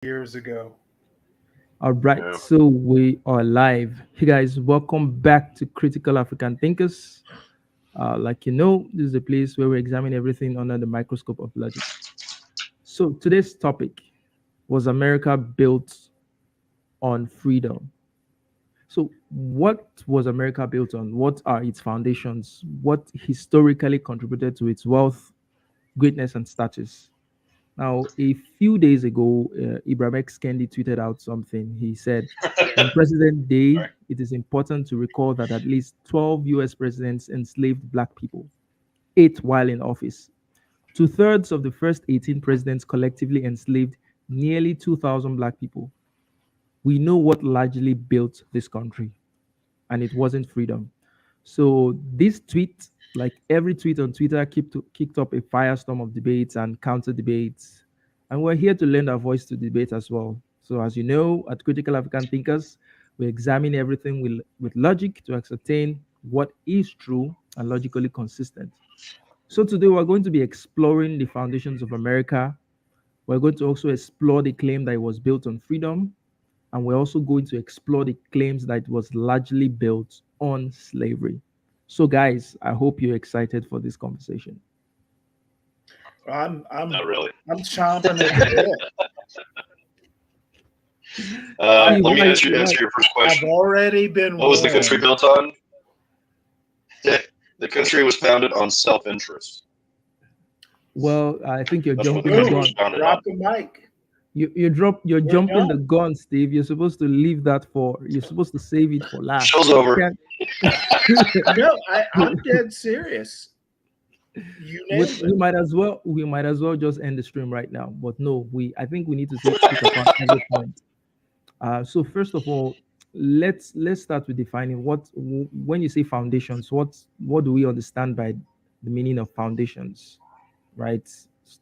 years ago. All right, Yeah. so we are live. Hey guys, welcome back to Critical African Thinkers. Like you know, this is a place where we examine everything under the microscope of logic. So today's topic was America built on freedom. So what was America built on? What are its foundations? What historically contributed to its wealth, greatness, and status? Now, a few days ago, Ibrahim X. Kendi tweeted out something. He said, on President Day, Right. it is important to recall that at least 12 US presidents enslaved black people, eight while in office. Two-thirds of the first 18 presidents collectively enslaved nearly 2,000 black people. We know what largely built this country, and it wasn't freedom. So this tweet, like every tweet on Twitter, kicked up a firestorm of debates and counter debates. And we're here to lend our voice to debate as well. So as you know, at Critical African Thinkers, we examine everything with logic to ascertain what is true and logically consistent. So today we're going to be exploring the foundations of America. We're going to also explore the claim that it was built on freedom, and we're also going to explore the claims that it was largely built on slavery. So, guys, I hope you're excited for this conversation. I'm I'm Not really. I'm chomping at the bit. I, Steve, Let me why? answer your first I've question. already been What was the country warned. built on? The country was founded on self-interest. Well, I think you're That's what the jumping the country was Boom! gun. founded on. Drop the mic. You're We're jumping the done. gun, Steve. You're supposed to leave that for. You're supposed to save it for last. Show's You over. can't. No, I'm dead serious. You nailed We it. might as well. We might as well just end the stream right now. But no, we. I think we need to speak upon every point. So first of all, let's start with defining when you say foundations, what do we understand by the meaning of foundations, right?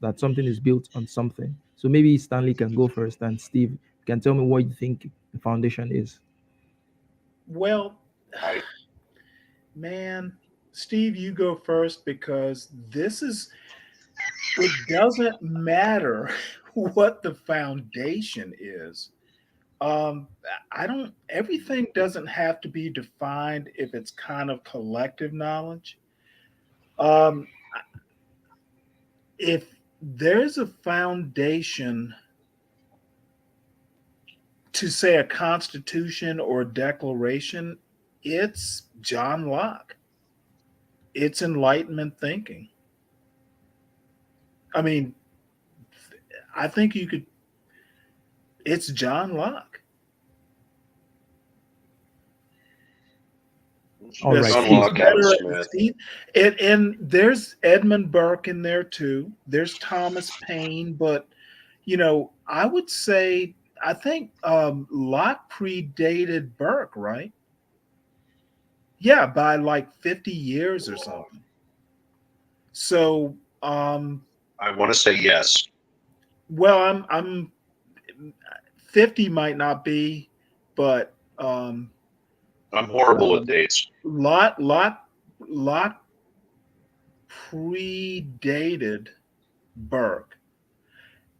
That something is built on something. So maybe Stanley can go first, and Steve can tell me what you think the foundation is. Well, I, man, Steve, you go first because it doesn't matter what the foundation is. Um, I don't, everything doesn't have to be defined if it's kind of collective knowledge. Um, if there's a foundation to say a constitution or a declaration, it's John Locke. It's Enlightenment thinking. I mean, I think you could, it's John Locke. All right, Yes, John Steve. Steve's Locke, Adam better. Smith. Steve, and there's Edmund Burke in there too. There's Thomas Paine, but I would say I think Locke predated Burke, right? Yeah, by like 50 years or something. So, I want to say yes. well, I'm 50 might not be, but I'm horrible with um, dates. Locke predated Burke.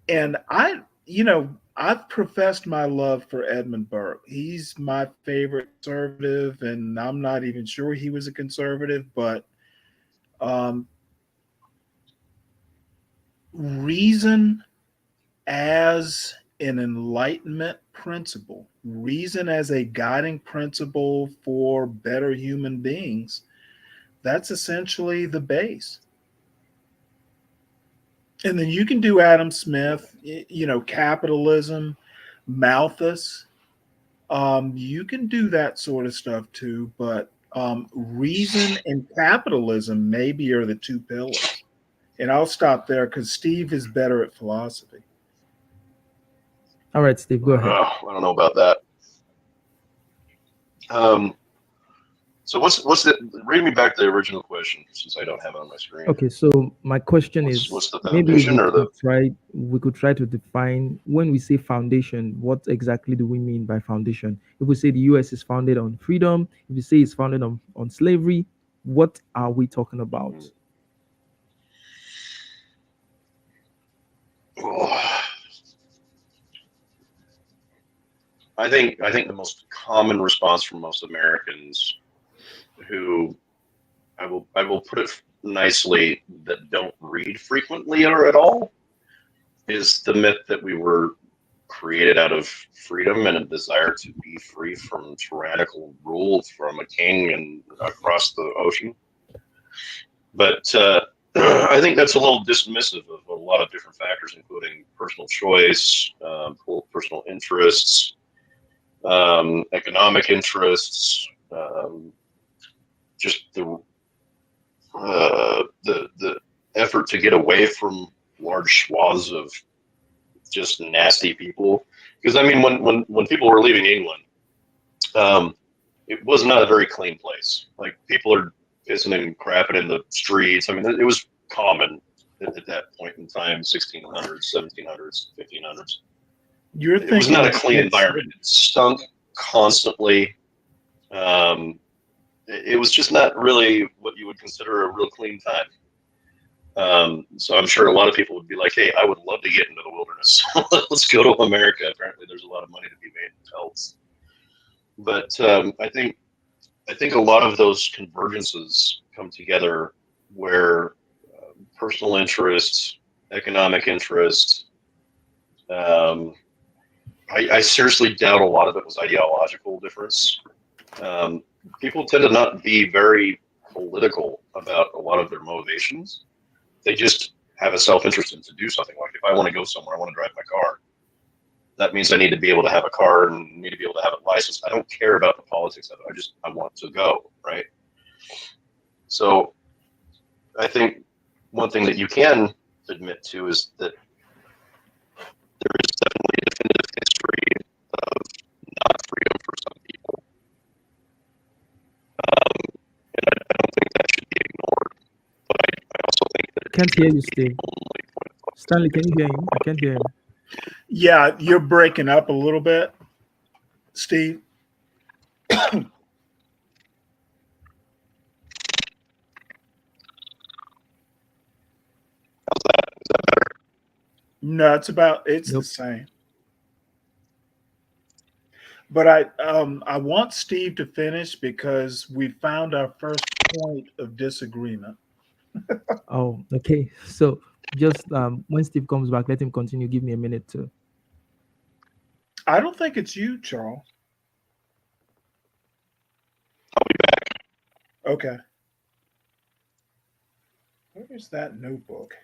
And I've professed my love for Edmund Burke. He's my favorite conservative, and I'm not even sure he was a conservative, but um, reason as an enlightenment principle, reason as a guiding principle for better human beings, that's essentially the base. And then you can do Adam Smith, capitalism, Malthus. You can do that sort of stuff too, but reason and capitalism maybe are the two pillars. And I'll stop there because Steve is better at philosophy. All right, Steve, go ahead. I don't know about that. Um, so what's the? Read me back the original question since I don't have it on my screen. Okay, so my question What's is, the maybe foundation or the? we could try to define, when we say foundation, what exactly do we mean by foundation? If we say the US is founded on freedom, if we say it's founded on slavery, what are we talking about? Oh, I think the most common response from most Americans, who I will put it nicely, that don't read frequently or at all, is the myth that we were created out of freedom and a desire to be free from tyrannical rule from a king and across the ocean. But I think that's a little dismissive of a lot of different factors, including personal choice, personal interests, economic interests, just the effort to get away from large swaths of just nasty people. Because I mean, when people were leaving England, it was not a very clean place. Like, people are pissing and crapping in the streets. I mean, it was common at that point in time, 1600s, 1700s, 1500s. It was not a clean environment. It stunk constantly. It was just not really what you would consider a real clean time. So I'm sure a lot of people would be like, hey, I would love to get into the wilderness. Let's go to America. Apparently there's a lot of money to be made in pelts. But I think a lot of those convergences come together where personal interests, economic interests, I seriously doubt a lot of it was ideological difference. People tend to not be very political about a lot of their motivations. They just have a self-interest in to do something. Like, if I want to go somewhere, I want to drive my car. That means I need to be able to have a car and need to be able to have it licensed. I don't care about the politics of it. I want to go, right? So I think one thing that you can admit to is that there is definitely a definitive history of not freedom for some people. And I don't think that should be ignored. But I also think that Can't hear you, Steve. Stanley, can you hear him? I can't hear him. Yeah, you're breaking up a little bit, Steve. How's that? Is that better? No, it's Nope. the same. But I want Steve to finish because we found our first point of disagreement. Oh, okay. So just when Steve comes back, let him continue. Give me a minute to. I don't think it's you, Charles. I'll be back. Okay. Where's that notebook?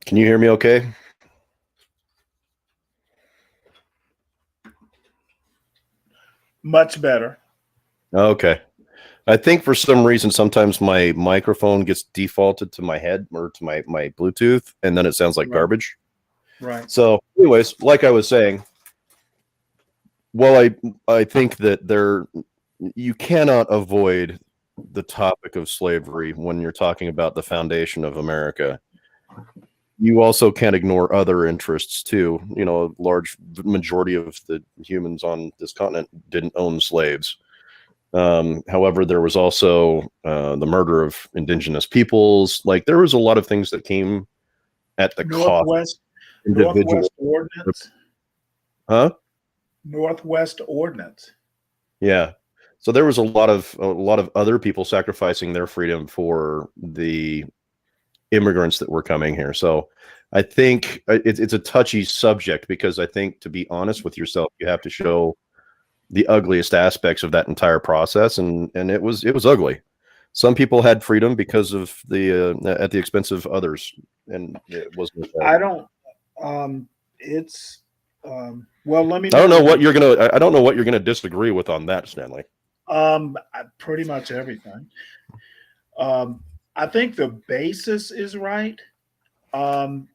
Can you hear me okay? Much better. Okay. I think for some reason, sometimes my microphone gets defaulted to my head or to my Bluetooth, and then it sounds like Right. garbage. Right. So anyways, like I was saying, well, I think that you cannot avoid the topic of slavery when you're talking about the foundation of America. You also can't ignore other interests too. You know, a large majority of the humans on this continent didn't own slaves. However, there was also the murder of indigenous peoples. Like, there was a lot of things that came at the cost. Northwest Ordinance. Huh? Northwest Ordinance. Yeah. So there was a lot of other people sacrificing their freedom for the immigrants that were coming here. So I think it's a touchy subject, because I think, to be honest with yourself, you have to show the ugliest aspects of that entire process, and it was ugly. Some people had freedom because of the at the expense of others, and it wasn't. I don't. It's well. Let me. I don't know what you're gonna. I don't know what you're gonna disagree with on that, Stanley. Pretty much everything. I think the basis is right. Um,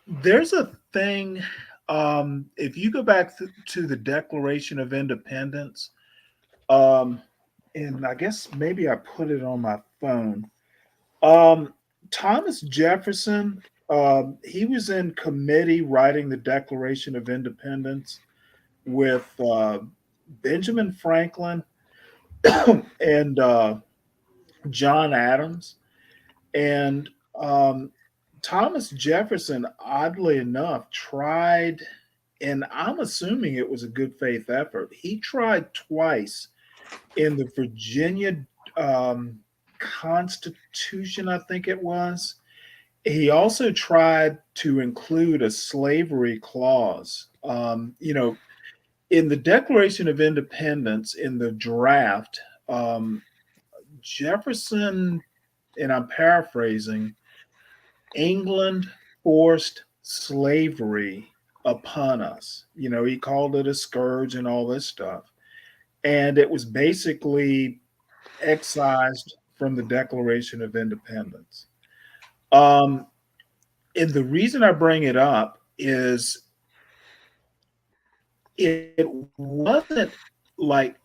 there's a thing. If you go back to the Declaration of Independence, um, and I guess maybe I put it on my phone. Um, Thomas Jefferson, he was in committee writing the Declaration of Independence with Benjamin Franklin and John Adams. And Thomas Jefferson, oddly enough, tried, and I'm assuming it was a good faith effort. He tried twice in the Virginia Constitution, I think it was. He also tried to include a slavery clause. In the Declaration of Independence, in the draft, Jefferson, and I'm paraphrasing, England forced slavery upon us. He called it a scourge and all this stuff. And it was basically excised from the Declaration of Independence. And the reason I bring it up is it wasn't like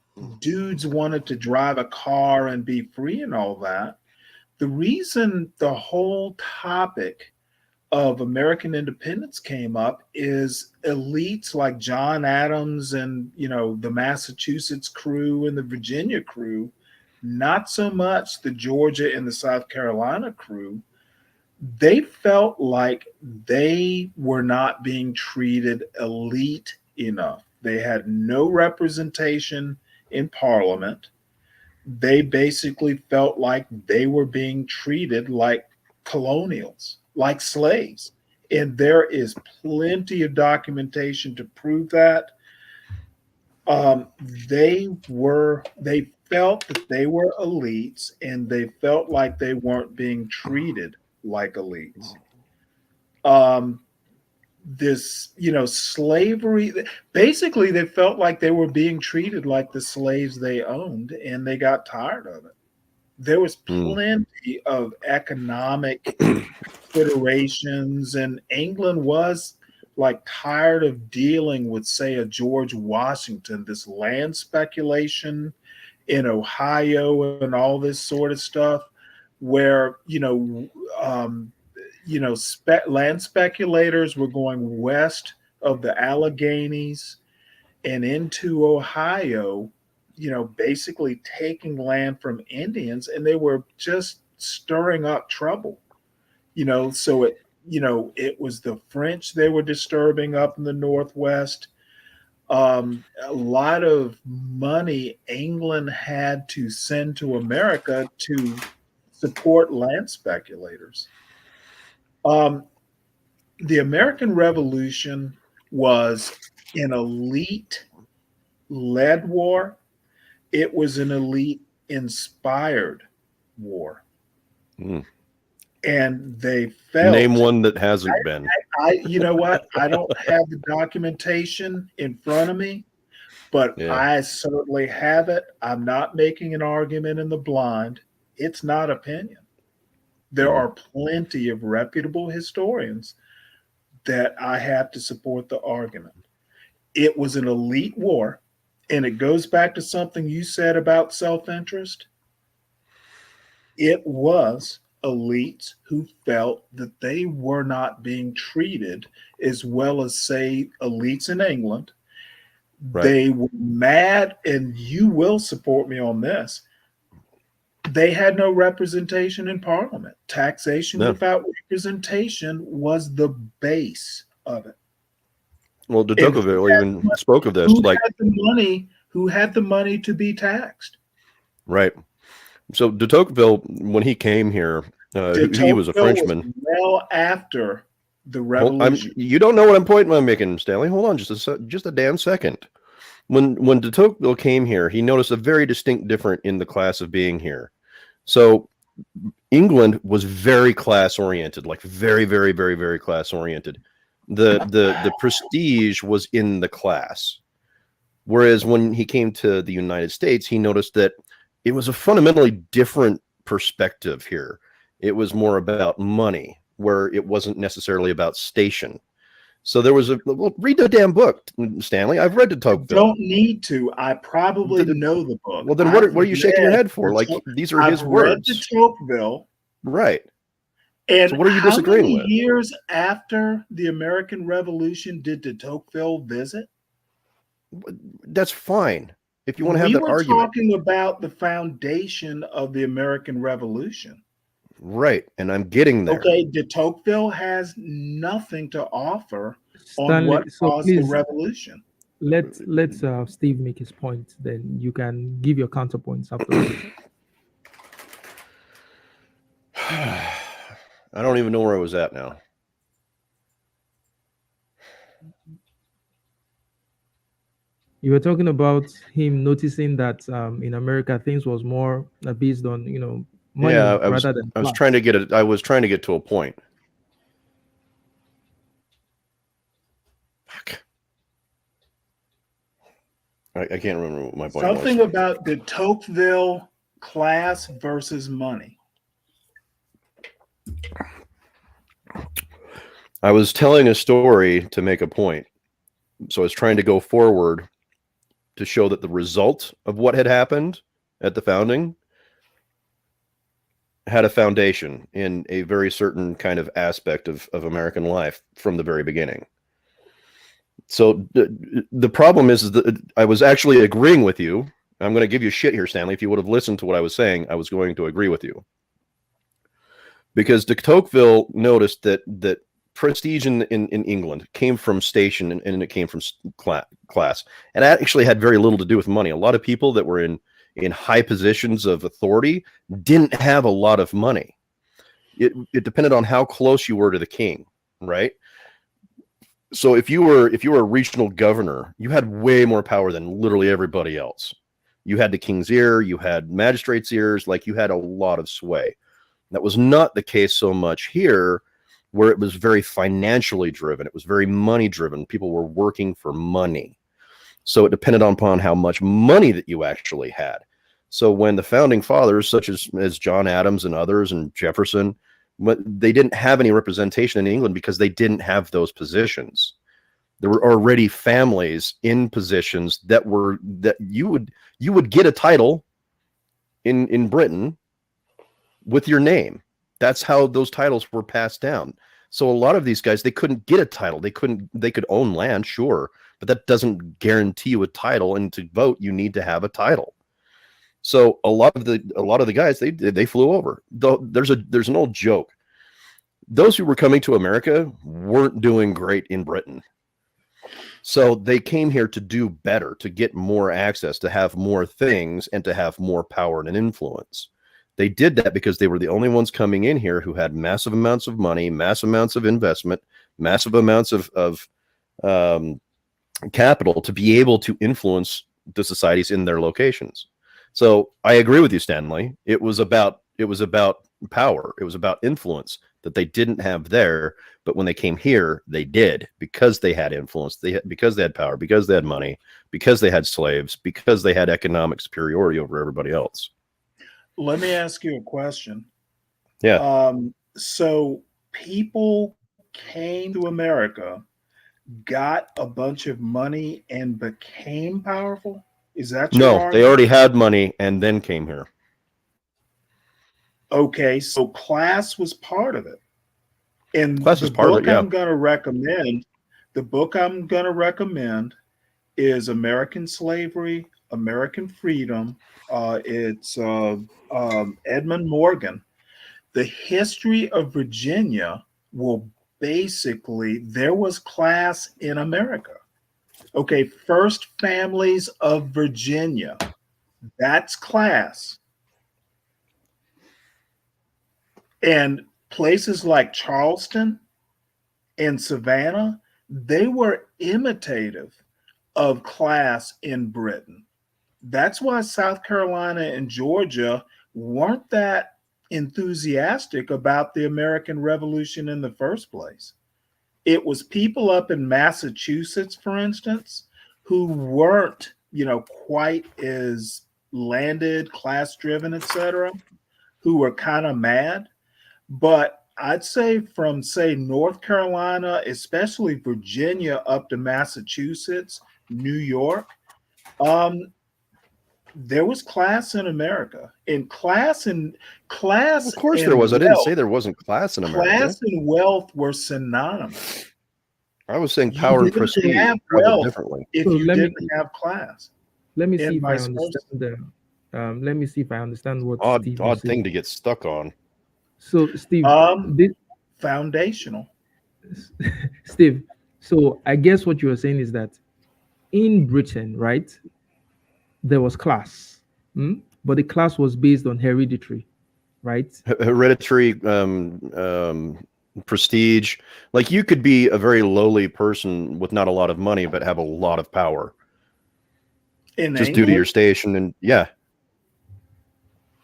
dudes wanted to drive a car and be free and all that. The reason the whole topic of American independence came up is elites like John Adams and the Massachusetts crew and the Virginia crew, not so much the Georgia and the South Carolina crew. They felt like they were not being treated elite enough. They had no representation in Parliament. They basically felt like they were being treated like colonials, like slaves. And there is plenty of documentation to prove that. They felt that they were elites, and they felt like they weren't being treated like elites. Slavery, basically they felt like they were being treated like the slaves they owned, and they got tired of it. There was plenty of economic considerations, and England was like tired of dealing with, say, a George Washington, this land speculation in Ohio and all this sort of stuff, where land speculators were going west of the Alleghenies and into Ohio, basically taking land from Indians, and they were just stirring up trouble. So it was the French they were disturbing up in the Northwest. A lot of money England had to send to America to support land speculators. The American Revolution was an elite-led war. It was an elite-inspired war. And they felt... Name one that hasn't been. You know what? I don't have the documentation in front of me, but I certainly have it. I'm not making an argument in the blind. It's not opinion. There are plenty of reputable historians that I have to support the argument. It was an elite war, and it goes back to something you said about self-interest. It was elites who felt that they were not being treated as well as, say, elites in England. Right. They were mad, and you will support me on this. They had no representation in Parliament. Taxation without representation was the base of it. Well, de Tocqueville even spoke of this. Who had the money to be taxed? Right. So de Tocqueville, when he came here, he was a Frenchman. Well, after the revolution. You don't know what I'm making, Stanley. Hold on just a damn second. When de Tocqueville came here, he noticed a very distinct difference in the class of being here. So England was very class oriented, like very, very, very, very class oriented. The prestige was in the class. Whereas when he came to the United States, he noticed that it was a fundamentally different perspective here. It was more about money, where it wasn't necessarily about station. So there was well, read the damn book, Stanley. I've read de Tocqueville. Don't need to. I probably know the book. Well, then what are you shaking your head for? Like, these are his I've read words. de Tocqueville. Right. And so what are you disagreeing with? How many years after the American Revolution did de Tocqueville visit? That's fine. If you want to have that argument. We were talking about the foundation of the American Revolution. Right, and I'm getting there. Okay, de Tocqueville has nothing to offer Stanley, on what so caused please, the revolution. Let's Steve make his point. Then you can give your counterpoints afterwards. I don't even know where I was at now. You were talking about him noticing that in America things was more based on money rather than. I was trying to get to a point. Fuck. I can't remember what my point was. Something about de Tocqueville, class versus money. I was telling a story to make a point. So I was trying to go forward to show that the result of what had happened at the founding had a foundation in a very certain kind of aspect of American life from the very beginning. So the problem is that I was actually agreeing with you. I'm going to give you shit here, Stanley. If you would have listened to what I was saying, I was going to agree with you. Because de Tocqueville noticed that prestige in England came from station and it came from class. And that actually had very little to do with money. A lot of people that were in high positions of authority didn't have a lot of money. It depended on how close you were to the king, right? So if you were a regional governor, you had way more power than literally everybody else. You had the king's ear, you had magistrates' ears, like you had a lot of sway. That was not the case so much here, where it was very financially driven. It was very money driven. People were working for money. So it depended upon how much money that you actually had. So when the founding fathers, such as John Adams and others and Jefferson, they didn't have any representation in England because they didn't have those positions. There were already families in positions that you would get a title in Britain with your name. That's how those titles were passed down. So a lot of these guys, they couldn't get a title. They could own land, sure, but that doesn't guarantee you a title. And to vote, you need to have a title. So a lot of the guys, they flew over. There's an old joke. Those who were coming to America weren't doing great in Britain. So they came here to do better, to get more access, to have more things, and to have more power and influence. They did that because they were the only ones coming in here who had massive amounts of money, massive amounts of investment, massive amounts of capital to be able to influence the societies in their locations. So I agree with you, Stanley. It was about power. It was about influence that they didn't have there. But when they came here, they did, because they had influence, because they had power, because they had money, because they had slaves, because they had economic superiority over everybody else. Let me ask you a question. Yeah. So people came to America, got a bunch of money, and became powerful? Is that your argument? They already had money and then came here. Okay, so class was part of it. And class is part of it, yeah. The book I'm going to recommend is American Slavery, American Freedom. It's Edmund Morgan. The history of Virginia will basically, there was class in America. Okay, First Families of Virginia. That's class. And places like Charleston and Savannah, they were imitative of class in Britain. That's why South Carolina and Georgia weren't that enthusiastic about the American Revolution in the first place. It was people up in Massachusetts, for instance, who weren't, quite as landed, class driven, etc., who were kind of mad. But I'd say from, say, North Carolina, especially Virginia, up to Massachusetts, New York, um, there was class in America. And class Of course and there was. I didn't wealth, say there wasn't class in America. class and wealth were synonymous. I was saying You power and didn't prestige have travel wealth differently. if So you let me didn't have class, let me see and if I vice versa. understand let me see if I understand what Odd, Steve was odd saying. thing to get stuck on. So Steve, Um, this, Foundational. Steve, so I guess what you are saying is that in Britain, right, there was class, but the class was based on hereditary, right? Hereditary prestige. Like you could be a very lowly person with not a lot of money, but have a lot of power In just due to your England, station. And yeah,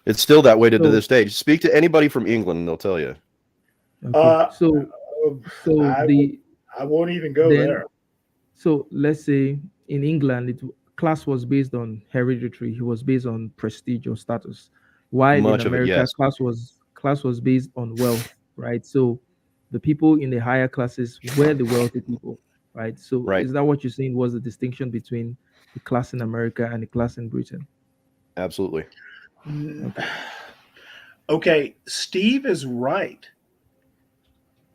it's still that way to So this day. Speak to anybody from England and they'll tell you. okay, uh, so I the won't even go then there. so let's say in England, class was based on hereditary. He was based on prestige or status, while in Much of it, America, yes. class was based on wealth, right? So the people in the higher classes were the wealthy people, right? So Right. is that what you're saying was the distinction between the class in America and the class in Britain? Absolutely. Mm, Okay. Okay, Steve is right.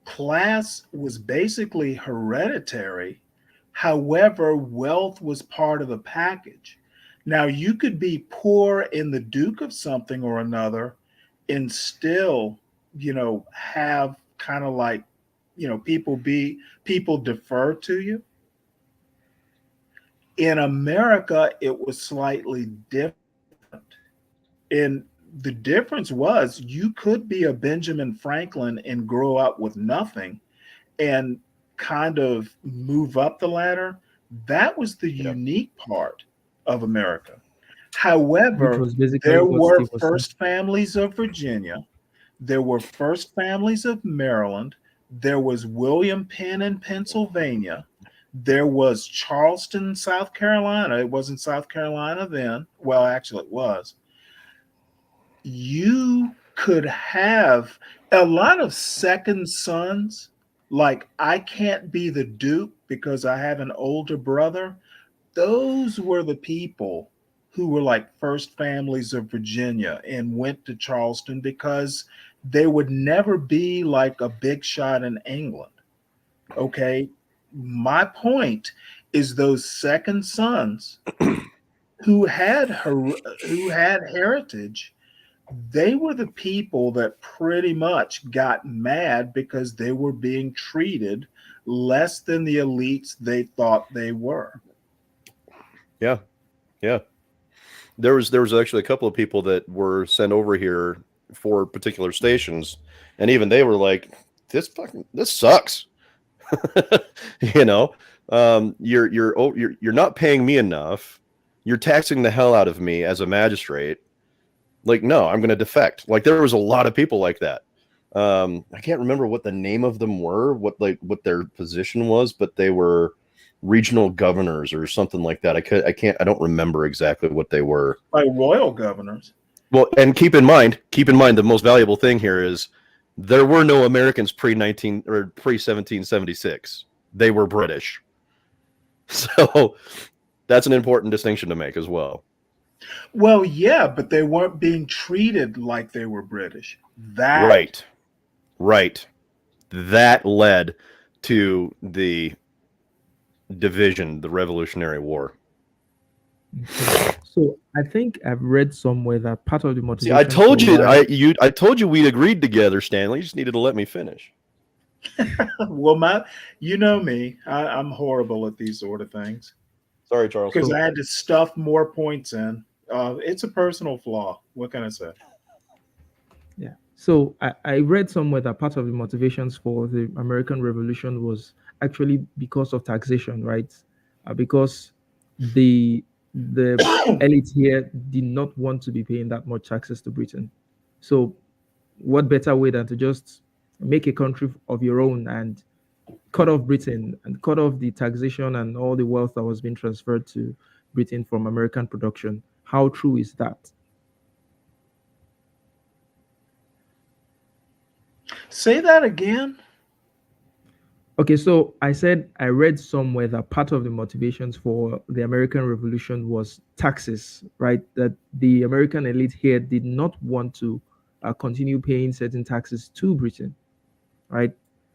Class was basically hereditary. However, wealth was part of the package. Now, you could be poor in the Duke of something or another and still, have kind of like, people defer to you. In America, it was slightly different. And the difference was you could be a Benjamin Franklin and grow up with nothing and kind of move up the ladder. That was the Yeah. unique part of America. Which However, was basically there what were Steve was saying. first families of Virginia, there were first families of Maryland, there was William Penn in Pennsylvania, there was Charleston, South Carolina. It wasn't South Carolina then. Well, actually, it was. You could have a lot of second sons, like I can't be the Duke because I have an older brother. Those were the people who were like first families of Virginia and went to Charleston because they would never be like a big shot in England. Okay. My point is those second sons who had heritage, they were the people that pretty much got mad because they were being treated less than the elites they thought they were. Yeah. Yeah. There was actually a couple of people that were sent over here for particular stations, and even they were like, this sucks. you know, you're not paying me enough. You're taxing the hell out of me as a magistrate. Like, no, I'm going to defect. Like, there was a lot of people like that. I can't remember what the name of them were, what their position was, but they were regional governors or something like that. I don't remember exactly what they were. Like royal governors. Well, and keep in mind, the most valuable thing here is there were no Americans pre-19 or pre-1776. They were British. So that's an important distinction to make as well. Well, yeah, but they weren't being treated like they were British. Right. That led to the division, the Revolutionary War. Okay. So I think I've read somewhere that part of the See, motivation. I told for you, why- I told you we'd agreed together, Stanley. You just needed to let me finish. Well, you know me. I'm horrible at these sort of things Sorry, Charles. because I had to stuff more points in. It's a personal flaw. What can I say? Yeah. So I read somewhere that part of the motivations for the American Revolution was actually because of taxation, right? Because the elite here did not want to be paying that much taxes to Britain. So what better way than to just make a country of your own and cut off Britain and cut off the taxation and all the wealth that was being transferred to Britain from American production. How true is that? Say that again. Okay, so I said I read somewhere that part of the motivations for the American Revolution was taxes, right? That the American elite here did not want to continue paying certain taxes to Britain, right?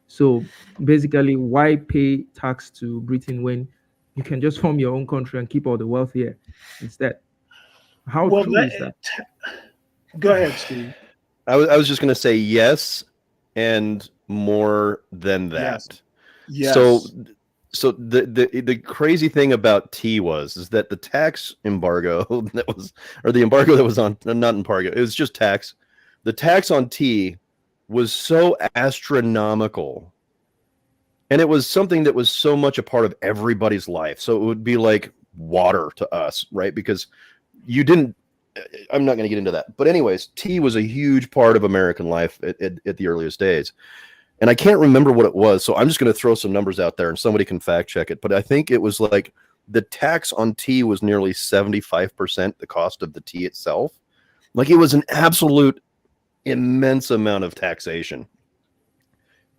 So basically, why pay tax to Britain when you can just form your own country and keep all the wealth here instead? How Well, true is that? go ahead, Steve. I was just going to say yes, and more than that. Yes. So the crazy thing about tea is that the tax embargo that was, or the embargo that was on, not embargo, it was just tax. The tax on tea was so astronomical, and it was something that was so much a part of everybody's life. So it would be like water to us, right? Because you didn't. I'm not going to get into that, but anyways, tea was a huge part of American life at the earliest days. And I can't remember what it was, so I'm just going to throw some numbers out there and somebody can fact check it. But I think it was like the tax on tea was nearly 75% the cost of the tea itself. Like it was an absolute immense amount of taxation.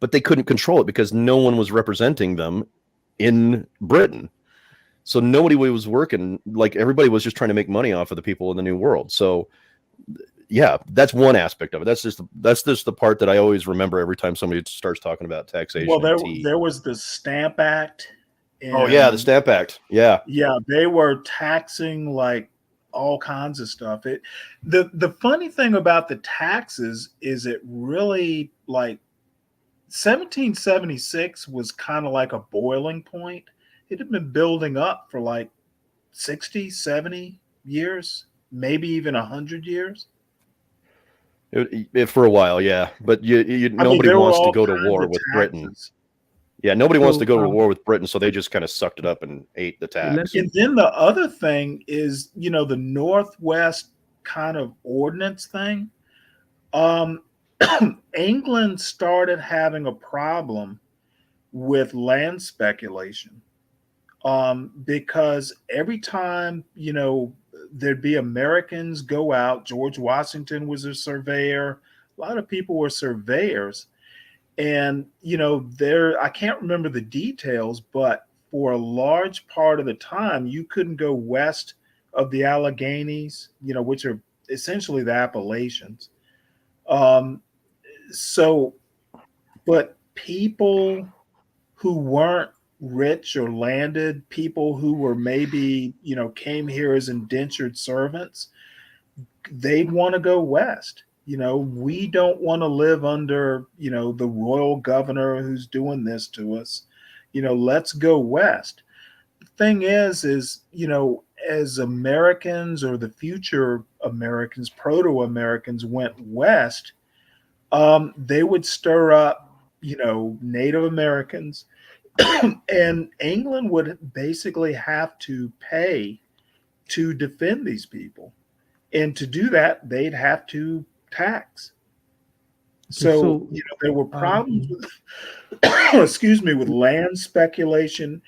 But they couldn't control it because no one was representing them in Britain. So nobody was working, like everybody was just trying to make money off of the people in the New World. So yeah, that's one aspect of it. That's just the part that I always remember every time somebody starts talking about taxation. Well, there was the Stamp Act. Oh yeah, the Stamp Act. Yeah. Yeah, they were taxing like all kinds of stuff. The funny thing about the taxes is it really, like, 1776 was kind of like a boiling point. It had been building up for like 60, 70 years, maybe even 100 years. For a while, yeah. But nobody wants to go to war with Britain. Yeah, nobody wants to go to war with Britain, so they just kind of sucked it up and ate the tax. And then the other thing is, the Northwest kind of ordinance thing. England started having a problem with land speculation. Because every time, there'd be Americans go out. George Washington was a surveyor. A lot of people were surveyors. And, I can't remember the details, but for a large part of the time, you couldn't go west of the Alleghenies, which are essentially the Appalachians. But people who weren't rich or landed, people who were maybe, came here as indentured servants, they'd want to go west. We don't want to live under, the royal governor who's doing this to us. Let's go west. The thing is, as Americans or the future Americans, proto-Americans went west, they would stir up, Native Americans. And England would basically have to pay to defend these people. And to do that, they'd have to tax. So there were problems with, with land speculation.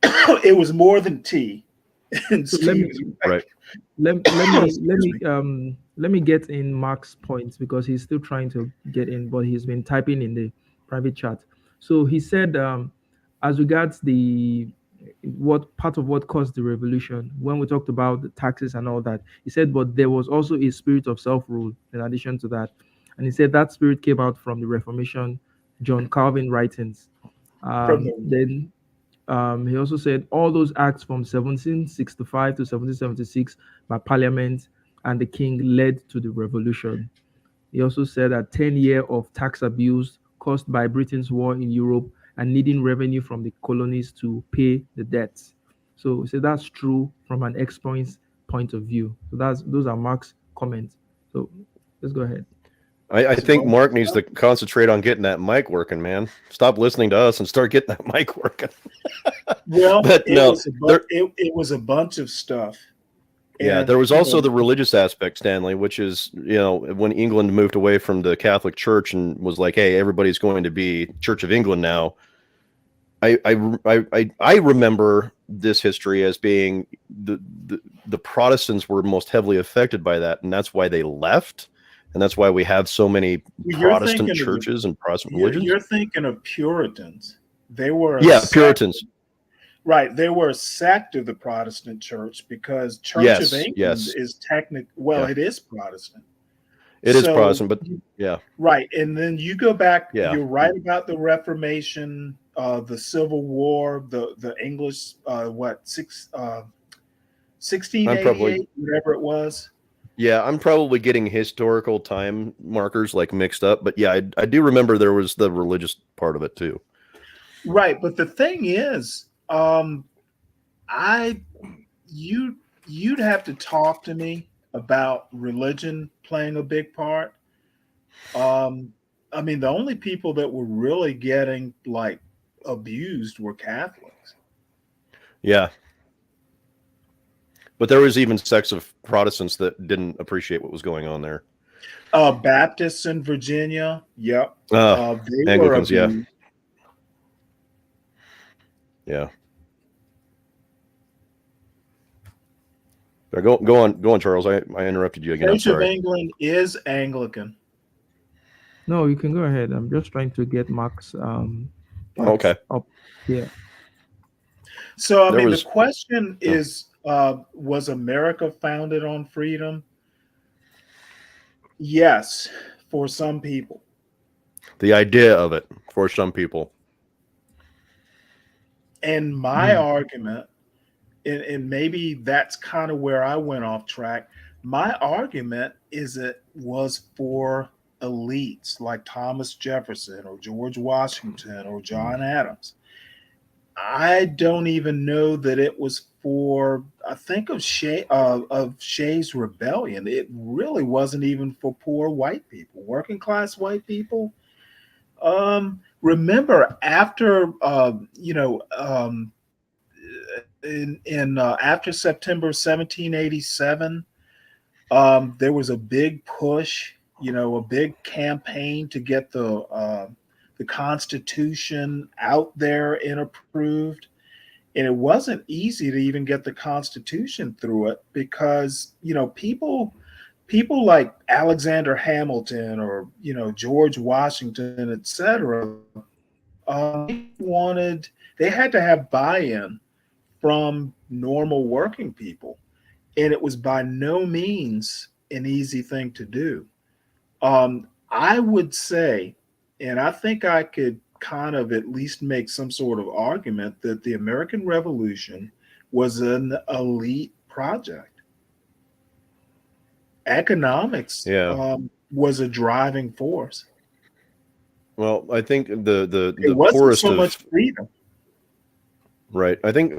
It was more than tea. And so let me get in Mark's points because he's still trying to get in, but he's been typing in the private chat. So he said, as regards what caused the revolution, when we talked about the taxes and all that, he said, but there was also a spirit of self-rule in addition to that. And he said that spirit came out from the Reformation, John Calvin writings. Then he also said all those acts from 1765 to 1776 by Parliament and the King led to the revolution. He also said that 10 years of tax abuse caused by Britain's war in Europe and needing revenue from the colonies to pay the debts. So that's true from an ex-point of view. So those are Mark's comments. So let's go ahead. I think Mark needs to concentrate on getting that mic working, man. Stop listening to us and start getting that mic working. Well, it was a bunch of stuff. Yeah, there was also the religious aspect, Stanley, which is, when England moved away from the Catholic Church and was like, hey, everybody's going to be Church of England now. I remember this history as being the Protestants were most heavily affected by that, and that's why they left, and that's why we have so many Protestant churches and Protestant religions. You're thinking of Puritans. They were Puritans. Right, they were a sect of the Protestant church because Church of England is technically it is Protestant. It is Protestant, but right. And then you go back. Yeah. You're right about the Reformation, the Civil War, the English, 1688, whatever it was. Yeah, I'm probably getting historical time markers like mixed up, but yeah, I do remember there was the religious part of it too. Right, but the thing is, you'd have to talk to me about religion playing a big part. I mean, the only people that were really getting like abused were Catholics. Yeah. But there was even sects of Protestants that didn't appreciate what was going on there. Baptists in Virginia, yep. They Anglicans, were abused. Yeah. Go on, Charles. I interrupted you again. Church I'm of sorry. England is Anglican. No, you can go ahead. I'm just trying to get Mark's Okay. up. Yeah. So the question is, was America founded on freedom? Yes, for some people. The idea of it for some people. And my argument, and maybe that's kind of where I went off track. My argument is it was for elites like Thomas Jefferson or George Washington or John Adams. I don't even know that it was for. I think of Shays' Rebellion. It really wasn't even for poor white people, working class white people. Remember, after after September 1787, there was a big push, a big campaign to get the Constitution out there and approved. And it wasn't easy to even get the Constitution through it because, people like Alexander Hamilton or, George Washington, etc., they had to have buy-in from normal working people. And it was by no means an easy thing to do. I would say, and I think I could kind of at least make some sort of argument that the American Revolution was an elite project. Economics was a driving force. Well, I think the wasn't poorest so of much freedom. Right. I think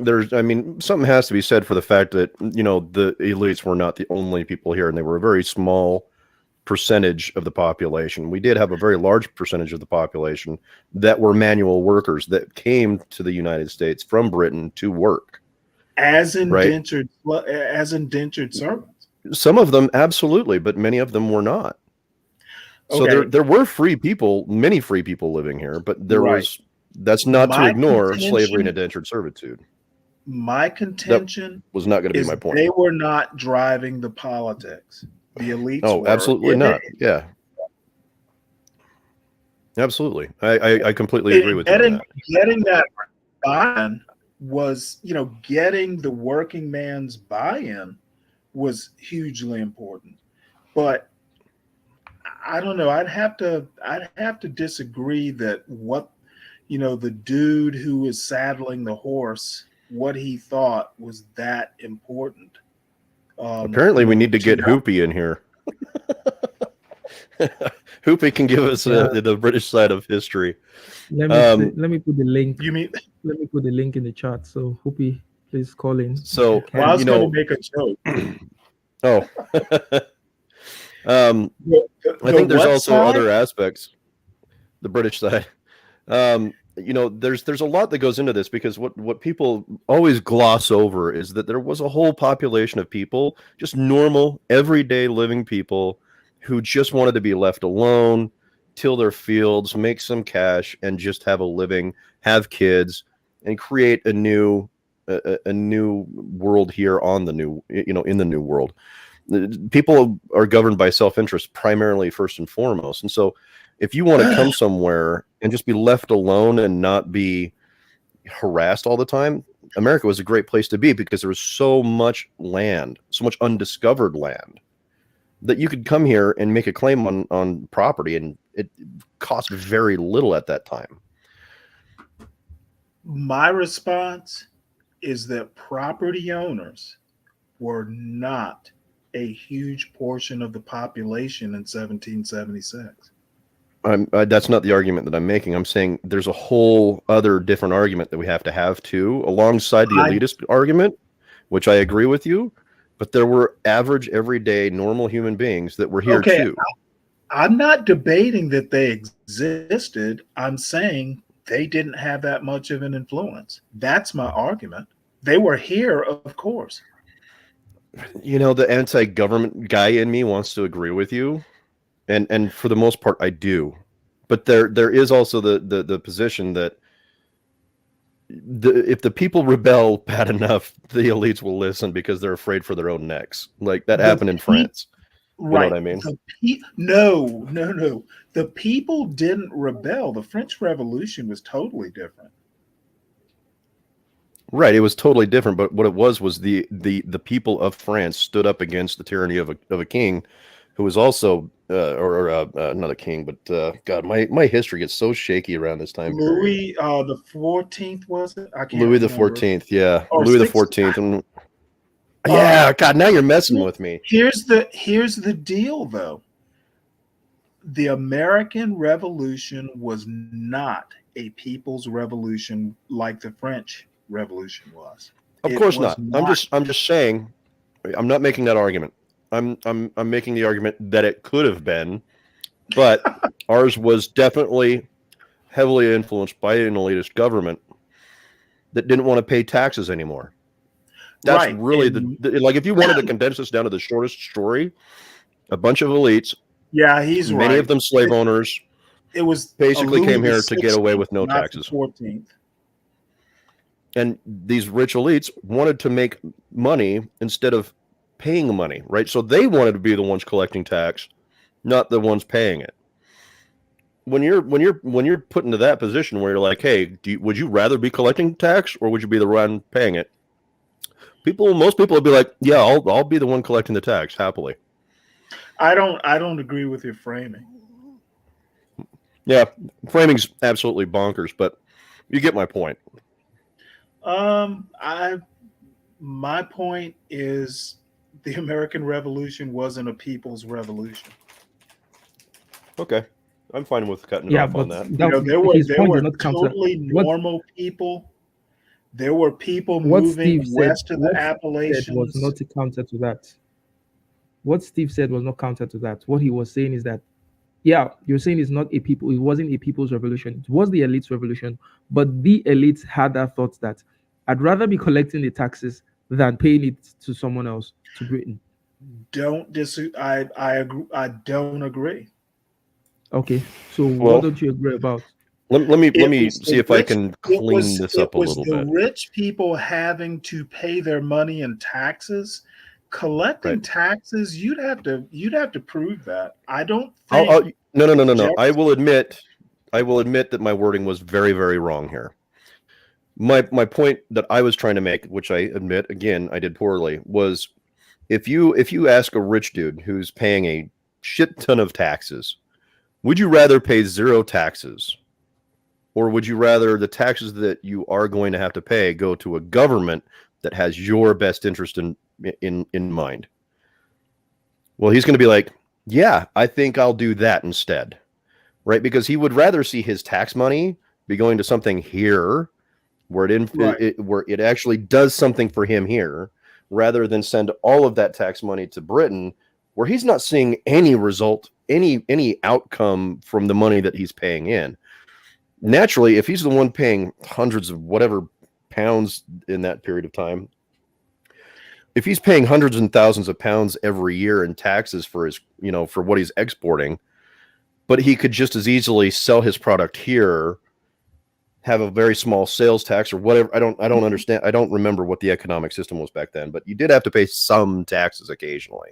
something has to be said for the fact that, the elites were not the only people here, and they were a very small percentage of the population. We did have a very large percentage of the population that were manual workers that came to the United States from Britain to work. As indentured servants. Some of them, absolutely, but many of them were not. So there were free people, many free people living here, but that's not to ignore slavery and indentured servitude. My contention was not going to be my point. They were not driving the politics. The elites were. Absolutely not. Yeah. Absolutely. I completely agree with you on that. Getting that buy-in was, getting the working man's buy-in was hugely important. But I don't know. I'd have to disagree that what, the dude who was saddling the horse, what he thought was that important. Apparently, we need to get Hoopy in here. Hoopy can give us the British side of history. Let me put the link. You mean? Let me put the link in the chat. So Hoopy, please call in. So I was going to make a joke. I think there's also other aspects. The British side. There's a lot that goes into this because what people always gloss over is that there was a whole population of people, just normal, everyday living people who just wanted to be left alone, till their fields, make some cash, and just have a living, have kids, and create a new a new world here on the new, in the new world. People are governed by self-interest primarily, first and foremost. And so if you want to come somewhere and just be left alone and not be harassed all the time, America was a great place to be because there was so much land, so much undiscovered land, that you could come here and make a claim on property, and it cost very little at that time. My response is that property owners were not a huge portion of the population in 1776. That's not the argument that I'm making. I'm saying there's a whole other different argument that we have to have too, alongside the elitist argument, which I agree with you. But there were average, everyday, normal human beings that were here too. I'm not debating that they existed. I'm saying they didn't have that much of an influence. That's my argument. They were here, of course. The anti-government guy in me wants to agree with you. And for the most part, I do. But there is also the position that if the people rebel bad enough, the elites will listen because they're afraid for their own necks. Like that happened in France. Right. You know what I mean? No. The people didn't rebel. The French Revolution was totally different. Right. It was totally different. But what it was the people of France stood up against the tyranny of a king who was also not a king, but God, my history gets so shaky around this time. Louis the 14th, was it? I can't Louis the remember. 14th, yeah. Or Louis the 16th. 14th. And yeah, God, now you're messing with me. Here's the deal, though. The American Revolution was not a people's revolution like the French Revolution was. Of course not. I'm just saying, I'm not making that argument. I'm making the argument that it could have been, but ours was definitely heavily influenced by an elitist government that didn't want to pay taxes anymore. That's right. Really like if you wanted to condense this down to the shortest story, a bunch of elites, he's many of them slave owners, it was basically came here to get away with no taxes. 14th. And these rich elites wanted to make money instead of paying money, right? So they wanted to be the ones collecting tax, not the ones paying it. When you're put into that position where you're like, hey, would you rather be collecting tax or would you be the one paying it? Most people would be like, yeah, I'll be the one collecting the tax happily. I don't agree with your framing. Yeah, framing's absolutely bonkers, but you get my point. My point is the American Revolution wasn't a people's revolution. Okay, I'm fine with cutting it off on that. There were totally normal people. There were people moving west of the Appalachians. Was not a counter to that. What Steve said was not counter to that. What he was saying is that, yeah, you're saying it's not a people. It wasn't a people's revolution. It was the elites' revolution. But the elites had that thought that I'd rather be collecting the taxes than paying it to someone else, to Britain. I agree. I don't agree. Okay, so what don't you agree about? Let me see if I can clean this up a little bit. It was the rich people having to pay their money in taxes. Collecting taxes, you'd have to prove that. I don't think. No. I will admit that my wording was very, very wrong here. My point that I was trying to make, which I admit again I did poorly, was if you ask a rich dude who's paying a shit ton of taxes, would you rather pay zero taxes, or would you rather the taxes that you are going to have to pay go to a government that has your best interest in mind? Well, he's going to be like, yeah, I think I'll do that instead, right? Because he would rather see his tax money be going to something here where where it actually does something for him here, rather than send all of that tax money to Britain, where he's not seeing any result, any outcome from the money that he's paying in. Naturally, if he's the one paying hundreds of whatever pounds in that period of time, if he's paying hundreds and thousands of pounds every year in taxes for his, for what he's exporting, but he could just as easily sell his product here have a very small sales tax or whatever. I don't understand. I don't remember what the economic system was back then, but you did have to pay some taxes occasionally.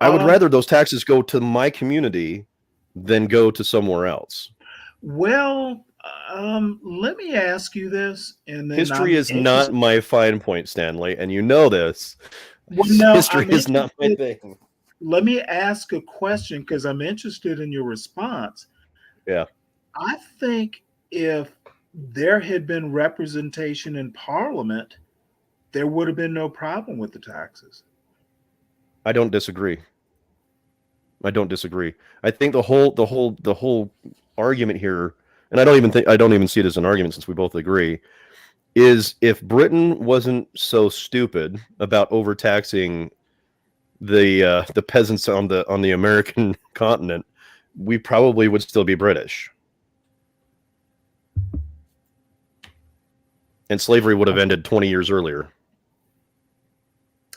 I would rather those taxes go to my community than go to somewhere else. Well, let me ask you this, and then History is not my fine point, Stanley, and you know this. Well, no, History is not my thing. Let me ask a question because I'm interested in your response. Yeah. I think if there had been representation in Parliament, there would have been no problem with the taxes. I don't disagree. I think the whole argument here, and I don't even see it as an argument since we both agree, is if Britain wasn't so stupid about overtaxing the peasants on the American continent, we probably would still be British. And slavery would have ended 20 years earlier.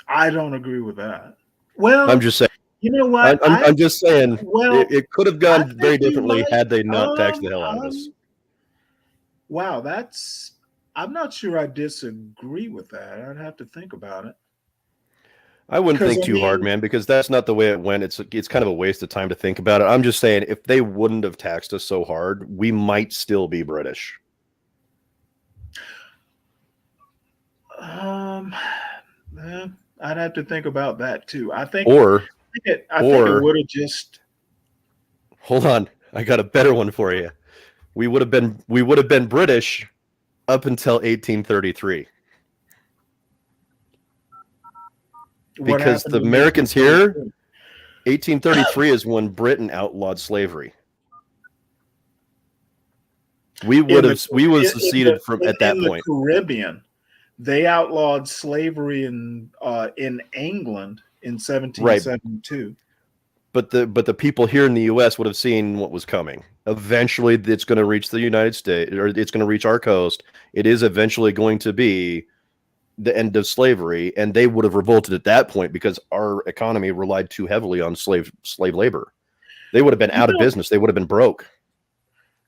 I don't agree with that. Well, I'm just saying. You know what? I'm just saying. Well, it could have gone very differently had they not taxed the hell out of us. Wow, I'm not sure I disagree with that. I'd have to think about it. I wouldn't think too hard, man, because that's not the way it went. It's kind of a waste of time to think about it. I'm just saying, if they wouldn't have taxed us so hard, we might still be British. I'd have to think about that too. I think it would have just. Hold on, I got a better one for you. We would have been British up until 1833. Because the Americans here, 1833 is when Britain outlawed slavery. We was seceded from at that point. In the Caribbean, they outlawed slavery in England in 1772. Right. But the people here in the U.S. would have seen what was coming. Eventually, it's going to reach the United States, or it's going to reach our coast. It is eventually going to be the end of slavery, and they would have revolted at that point because our economy relied too heavily on slave labor. They would have been out of business. They would have been broke.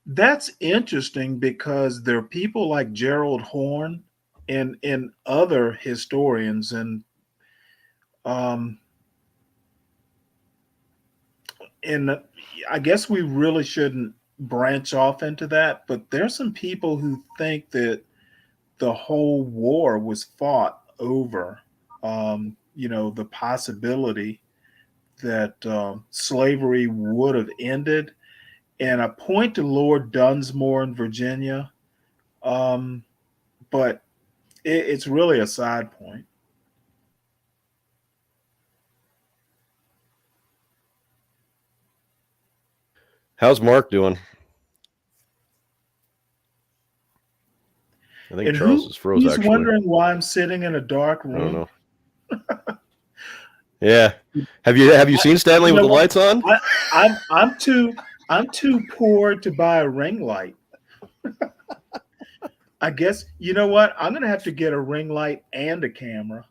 That's interesting because there are people like Gerald Horne and other historians, and I guess we really shouldn't branch off into that, but there's some people who think that the whole war was fought over, the possibility that slavery would have ended. And I point to Lord Dunsmore in Virginia, but it's really a side point. How's Mark doing? I think Charles is froze. He's wondering why I'm sitting in a dark room. I don't know. Yeah. Have you seen Stanley with the lights on? I'm too poor to buy a ring light. I guess, you know what? I'm going to have to get a ring light and a camera.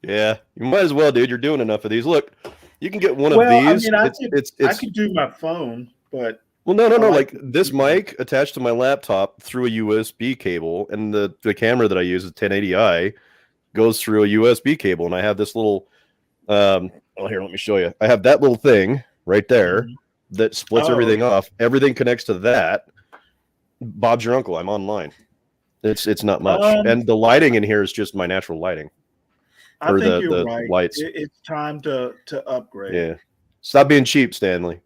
Yeah, you might as well, dude. You're doing enough of these. Look, you can get one of these. I could do my phone, but... Well, no. Like this mic attached to my laptop through a USB cable, and the camera that I use is 1080i goes through a USB cable, and I have this little... here, let me show you. I have that little thing right there that splits everything off. Everything connects to that. Bob's your uncle. I'm online. It's not much, and the lighting in here is just my natural lighting. I think you're right. Lights. It's time to upgrade. Yeah, stop being cheap, Stanley.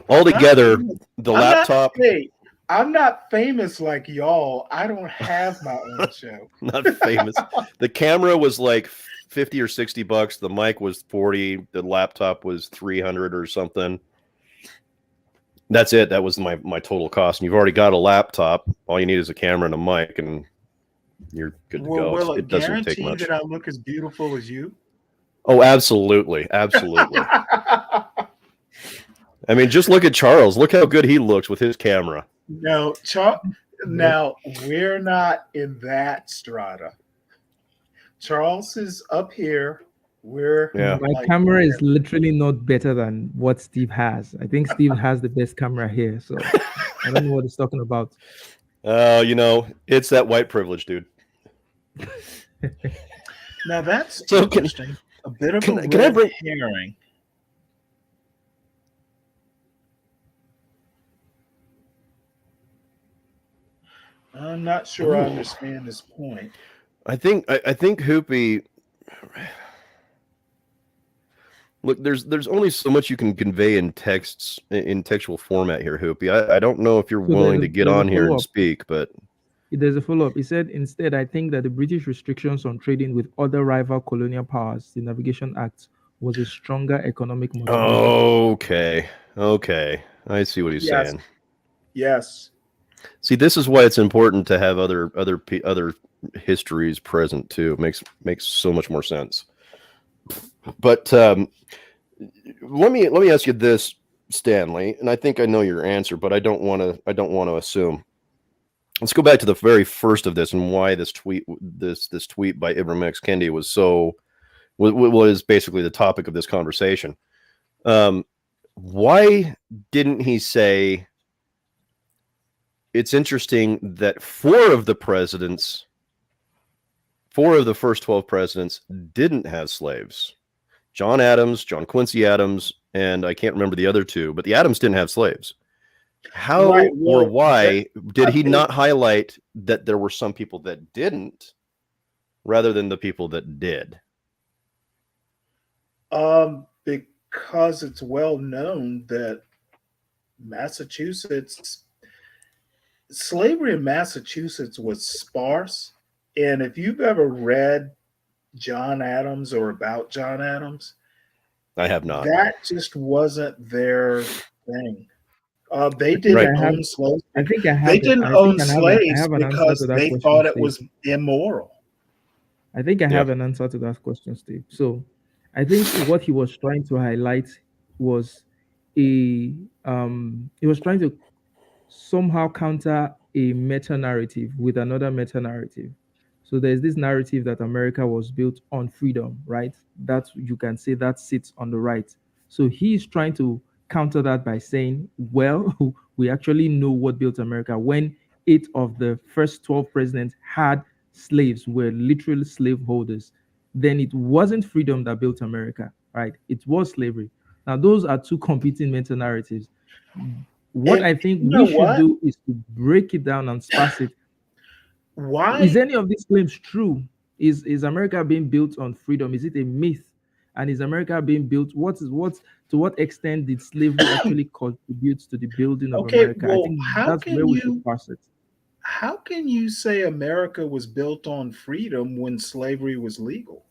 Altogether, the laptop. I'm not famous like y'all. I don't have my own show. Not famous. The camera was like $50 or $60. The mic was $40. The laptop was $300 or something. That's it. That was my total cost. And you've already got a laptop. All you need is a camera and a mic, and you're good to go. Will it doesn't take much. That I look as beautiful as you? Oh, absolutely, absolutely. I mean, just look at Charles. Look how good he looks with his camera. No, now we're not in that strata. Charles is up here. My camera is literally not better than what Steve has. I think Steve has the best camera here. So I don't know what he's talking about. It's that white privilege, dude. Now that's So interesting. A bit of a can I red bring- herring. I'm not sure I Ooh. understand this point. I think Hoopy. Look, there's only so much you can convey in texts in textual format here, Hoopy. I don't know if you're So willing to get there's a on here and follow-up. speak, but There's a follow-up. He said, instead, I think that the British restrictions on trading with other rival colonial powers, the Navigation Act, was a stronger economic motivation. Okay, I see what he's Yes. saying. Yes. See, this is why it's important to have other histories present too. It makes so much more sense. But let me ask you this, Stanley, and I think I know your answer, but I don't want to assume. Let's go back to the very first of this and why this tweet by Ibram X. Kendi was basically the topic of this conversation. Why didn't he say? It's interesting that four of the first 12 presidents didn't have slaves. John Adams, John Quincy Adams, and I can't remember the other two, but the Adams didn't have slaves. How Right, or well, why did he think- not highlight that there were some people that didn't rather than the people that did? Because it's well known that slavery in Massachusetts was sparse. And if you've ever read John Adams or about John Adams, I have not. that just wasn't their thing. They didn't Right. own slaves. I think I have. They didn't I own think I slaves have an answer because to that they question, thought it Steve. was immoral. I think I Yeah. have an answer to that question, Steve. So, I think what he was trying to highlight was he was trying to somehow counter a meta narrative with another meta narrative. So there's this narrative that America was built on freedom, right? That you can say that sits on the right. So he's trying to counter that by saying, well, we actually know what built America when 8 of the first 12 presidents had slaves, were literal slave holders. Then it wasn't freedom that built America, right? It was slavery. Now, those are two competing meta narratives. What And I think you know we should what? do is to break it down and sparse it. Why? Is any of these claims true? Is America being built on freedom? Is it a myth? And is America being built? To what extent did slavery actually contribute to the building of Okay, America? well, I think how that's can where we you- should parse it. How can you say America was built on freedom when slavery was legal?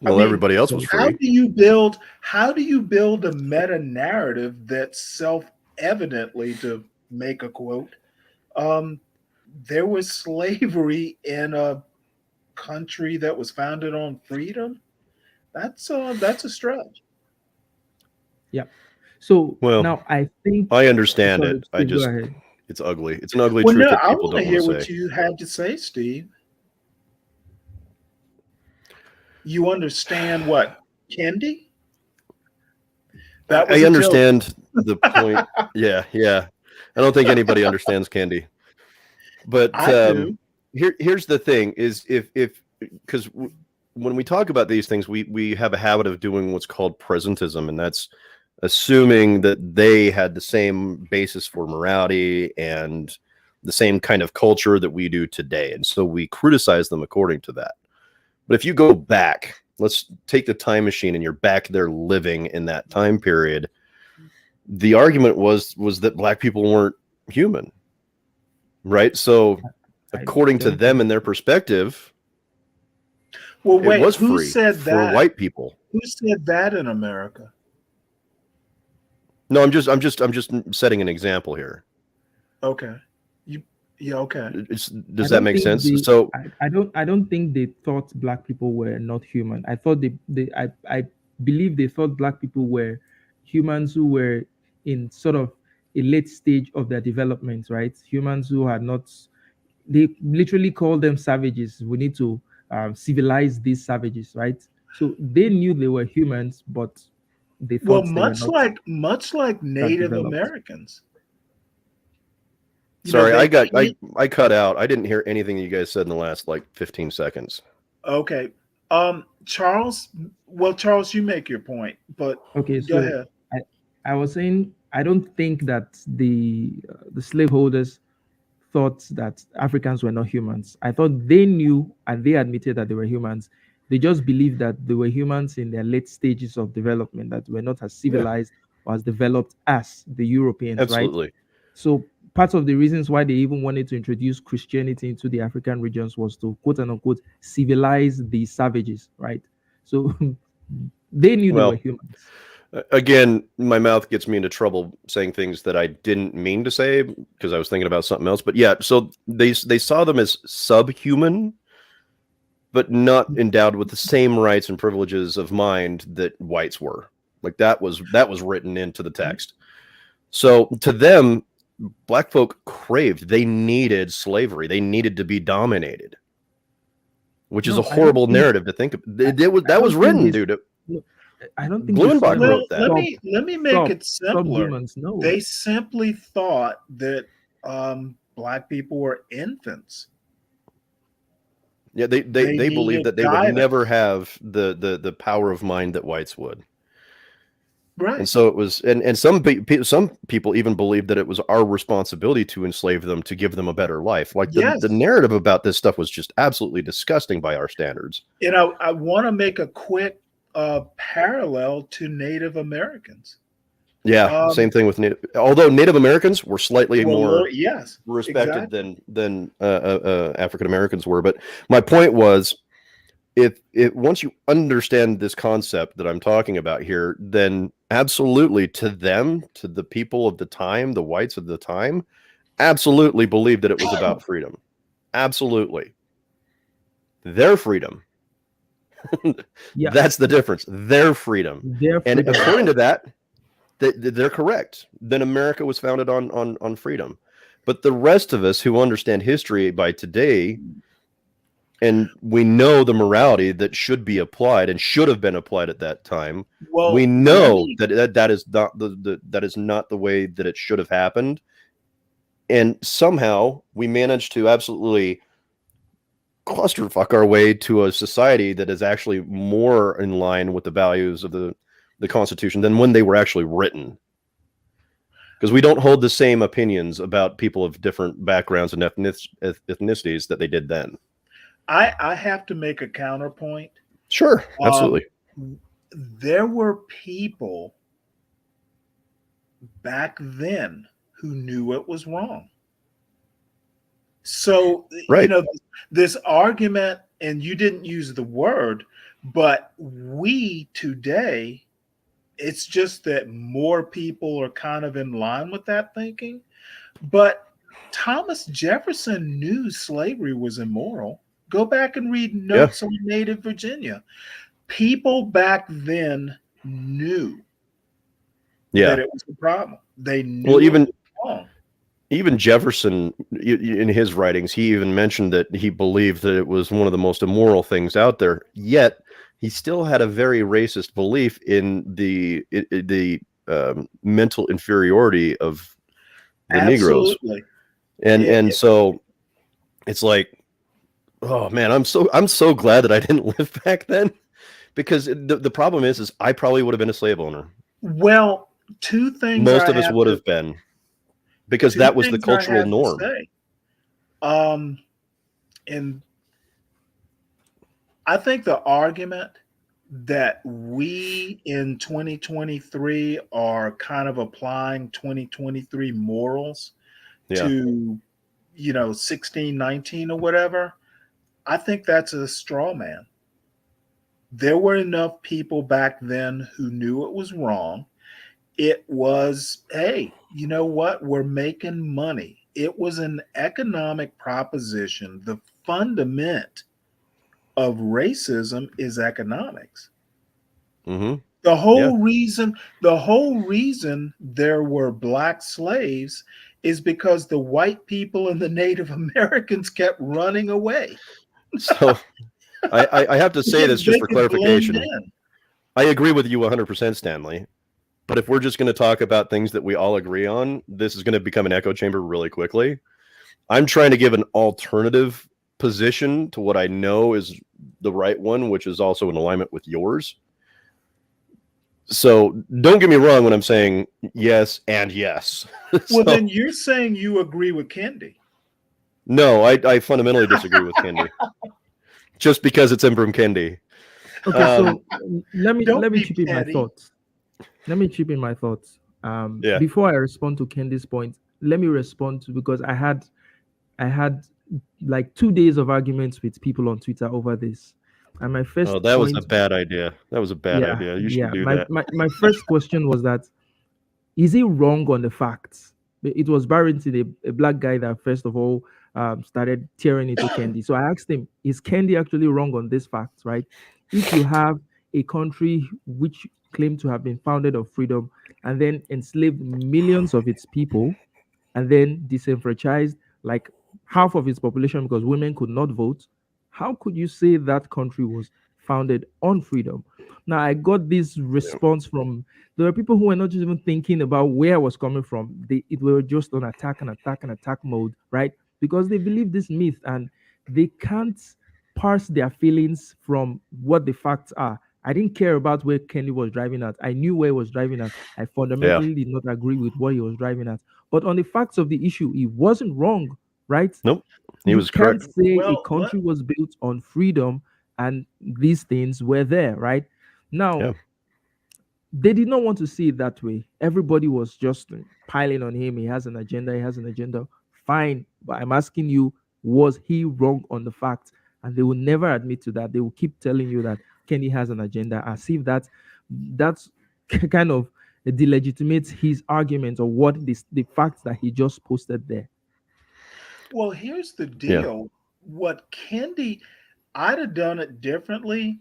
Well, mean, everybody else was How free. do you build a meta narrative that's self-evidently, to make a quote, there was slavery in a country that was founded on freedom? That's a stretch. So Well, now I think I understand Sorry, it. Steve, go ahead. It's ugly. It's an ugly Well, truth no, that I people want to don't hear want what to say. you had to say, Steve. You understand what, Kendi? That was I a joke. understand the point. Yeah. I don't think anybody understands Candy. But I do. here's the thing: is if because when we talk about these things, we have a habit of doing what's called presentism, and that's assuming that they had the same basis for morality and the same kind of culture that we do today, and so we criticize them according to that. But if you go back, let's take the time machine, and you're back there living in that time period. The argument was that black people weren't human, right? So according to them and their perspective, Well, wait, it was who free said for that? white people. Who said that in America? No, I'm just setting an example here. Okay. Okay. Does that make sense? So I don't think they thought black people were not human. I thought I believe they thought black people were humans who were in sort of a late stage of their development, right? Humans who had not, they literally called them savages. We need to civilize these savages, right? So they knew they were humans, but they Well, thought they were not much like Native developed. Americans. You know, Sorry, they I cut out. I didn't hear anything you guys said in the last like 15 seconds. Okay. Charles, Charles, you make your point, but Okay, go so ahead. I was saying I don't think that the slaveholders thought that Africans were not humans. I thought they knew and they admitted that they were humans. They just believed that they were humans in their late stages of development, that were not as civilized or as developed as the Europeans, right? Absolutely. So part of the reasons why they even wanted to introduce Christianity into the African regions was to quote unquote civilize the savages, right? So they knew they Well, were humans. Again, my mouth gets me into trouble saying things that I didn't mean to say because I was thinking about something else. But yeah, so they saw them as subhuman, but not endowed with the same rights and privileges of mind that whites were. Like that was written into the text. So to them, black folk craved, they needed slavery. They needed to be dominated, which is No, a horrible narrative to think of. That was written, dude. I don't think Blumenbach they wrote that. Let me make it simpler. Subhumans, no. They simply thought that black people were infants. Yeah, they believed that they would guidance. never have the power of mind that whites would. Right. And so it was, and some people even believed that it was our responsibility to enslave them to give them a better life. Like the narrative about this stuff was just absolutely disgusting by our standards. You know, I want to make a quick parallel to Native Americans. Yeah, same thing with Native. Although Native Americans were slightly more respected than African Americans were, but my point was, if once you understand this concept that I'm talking about here, then absolutely to them, to the people of the time, the whites of the time, absolutely believed that it was about freedom. Absolutely, their freedom. Yeah. That's the difference. Their freedom. And according to that, they're correct. Then America was founded on freedom. But the rest of us who understand history by today, and we know the morality that should be applied and should have been applied at that time, we know that is not that is not the way that it should have happened. And somehow we managed to absolutely clusterfuck our way to a society that is actually more in line with the values of the Constitution than when they were actually written, because we don't hold the same opinions about people of different backgrounds and ethnicities that they did then. I have to make a counterpoint. Sure, absolutely. There were people back then who knew it was wrong. So, you know, this argument, and you didn't use the word, but we today, it's just that more people are kind of in line with that thinking. But Thomas Jefferson knew slavery was immoral. Go back and read Notes on Native Virginia. People back then knew that it was a problem. They knew it was wrong. Even Jefferson, in his writings, he even mentioned that he believed that it was one of the most immoral things out there. Yet he still had a very racist belief in the mental inferiority of the Negroes. And so it's like, oh man, I'm so glad that I didn't live back then, because the problem is I probably would have been a slave owner. Well, two things. Most of us would have been. Because that was the cultural norm. And I think the argument that we in 2023 are kind of applying 2023 morals to, 1619 or whatever, I think that's a straw man. There were enough people back then who knew it was wrong. It was, hey, you know what? We're making money. It was an economic proposition. The fundament of racism is economics. Mm-hmm. The whole reason there were black slaves is because the white people and the Native Americans kept running away. So I have to say this just for clarification. I agree with you 100%, Stanley. But if we're just going to talk about things that we all agree on, this is going to become an echo chamber really quickly. I'm trying to give an alternative position to what I know is the right one, which is also in alignment with yours. So don't get me wrong when I'm saying yes and yes. Well, then you're saying you agree with Kendi. No, I fundamentally disagree with Kendi. Just because it's Ibram Kendi. Okay, so let me Don't be chip in my petty. thoughts. Let me chip in my thoughts. Yeah. Before I respond to Kendi's point, let me respond to, because I had like 2 days of arguments with people on Twitter over this. And my first Oh, that was a point, bad idea. That was a bad yeah, idea. You should do my, that. my first question was that, is he wrong on the facts? It was Barrington, a black guy, that first of all started tearing into Kendi. So I asked him, is Kendi actually wrong on this fact, right? If you have a country which claimed to have been founded of freedom and then enslaved millions of its people and then disenfranchised like half of its population because women could not vote, how could you say that country was founded on freedom? Now, I got this response from, there were people who were not even thinking about where I was coming from. It were just on attack mode, right? Because they believe this myth and they can't parse their feelings from what the facts are. I didn't care about where Kenny was driving at. I knew where he was driving at. I fundamentally did not agree with what he was driving at. But on the facts of the issue, he wasn't wrong, right? Nope. He You was can't correct. say Well, a country was built on freedom and these things were there, right? Now, Yeah. they did not want to see it that way. Everybody was just piling on him. He has an agenda. Fine. But I'm asking you, was he wrong on the facts? And they will never admit to that. They will keep telling you that Kenny has an agenda, as if that's kind of delegitimates his argument or what the facts that he just posted there. Well, here's the deal. What Kendi, I'd have done it differently.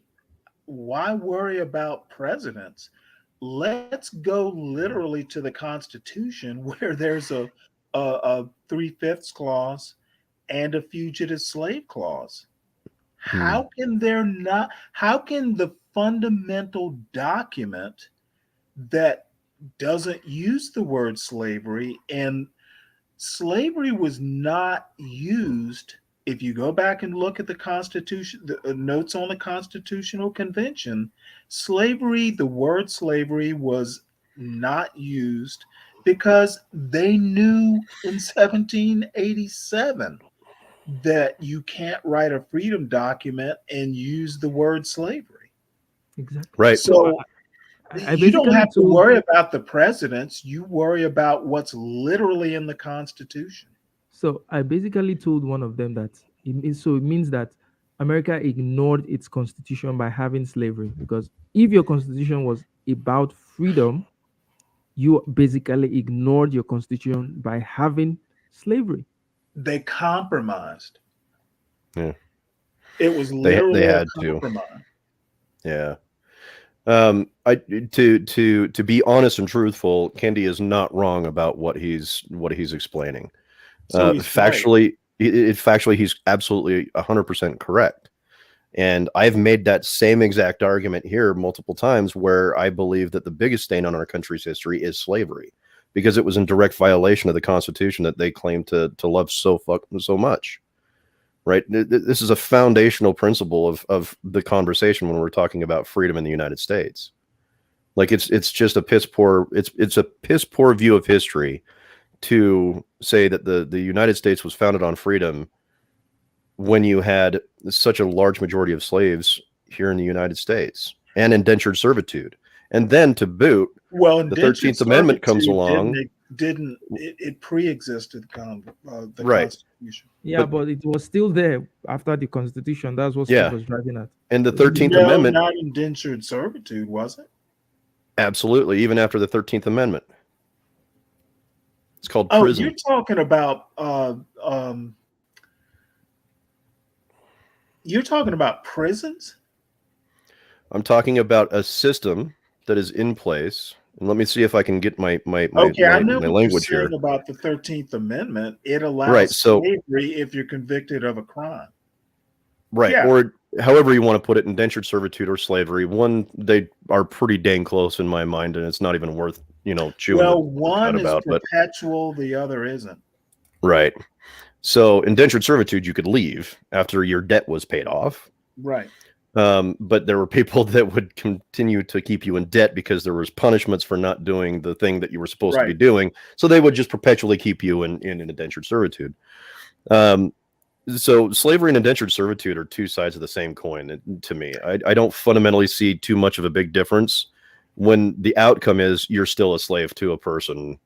Why worry about presidents? Let's go literally to the Constitution, where there's a 3/5 clause and a fugitive slave clause. How can there not? How can the fundamental document that doesn't use the word slavery, and slavery was not used? If you go back and look at the Constitution, the notes on the Constitutional Convention, slavery, the word slavery was not used because they knew in 1787 that you can't write a freedom document and use the word slavery. Exactly. Right. So I you don't basically have to told- worry about the presidents. You worry about what's literally in the Constitution. So I basically told one of them that it means that America ignored its constitution by having slavery, because if your constitution was about freedom, you basically ignored your constitution by having slavery. They compromised. Yeah. It was literally they a had to. compromise. Yeah. To be honest and truthful, Kendi is not wrong about what he's explaining. So he's Factually, factually, he's absolutely 100% correct. And I've made that same exact argument here multiple times, where I believe that the biggest stain on our country's history is slavery, because it was in direct violation of the Constitution that they claim to love so much. Right? This is a foundational principle of the conversation when we're talking about freedom in the United States. Like it's just a piss poor view of history to say that the United States was founded on freedom when you had such a large majority of slaves here in the United States and indentured servitude. And then to boot, well, the 13th Amendment comes along. It pre-existed the Right. Constitution. Yeah, but it was still there after the Constitution. That's what Steve was driving at. And the 13th No, Amendment, not indentured servitude, was it? absolutely, even after the 13th Amendment. It's called Oh, prison. you're talking about prisons? I'm talking about a system that is in place. And let me see if I can get my I know what language you're here. saying about the 13th Amendment. It allows slavery if you're convicted of a crime. Right. Yeah. Or however you want to put it, indentured servitude or slavery, one, they are pretty dang close in my mind, and it's not even worth, chewing Well, the one cud is about. But perpetual, the other isn't. right. So indentured servitude, you could leave after your debt was paid off. Right. But there were people that would continue to keep you in debt because there was punishments for not doing the thing that you were supposed to be Right. doing. So they would just perpetually keep you in indentured servitude. So slavery and indentured servitude are two sides of the same coin to me. I don't fundamentally see too much of a big difference when the outcome is you're still a slave to a person.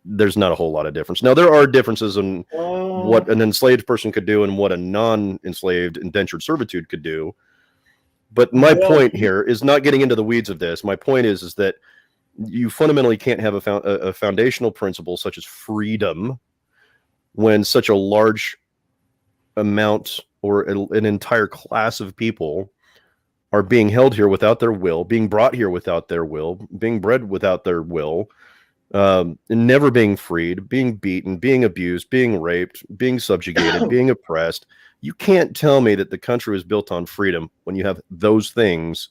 There's not a whole lot of difference. Now, there are differences in what an enslaved person could do and what a non-enslaved indentured servitude could do. But my point here is not getting into the weeds of this. My point is that you fundamentally can't have a foundational principle such as freedom when such a large amount or an entire class of people are being held here without their will, being brought here without their will, being bred without their will, and never being freed, being beaten, being abused, being raped, being subjugated, being oppressed. You can't tell me that the country was built on freedom when you have those things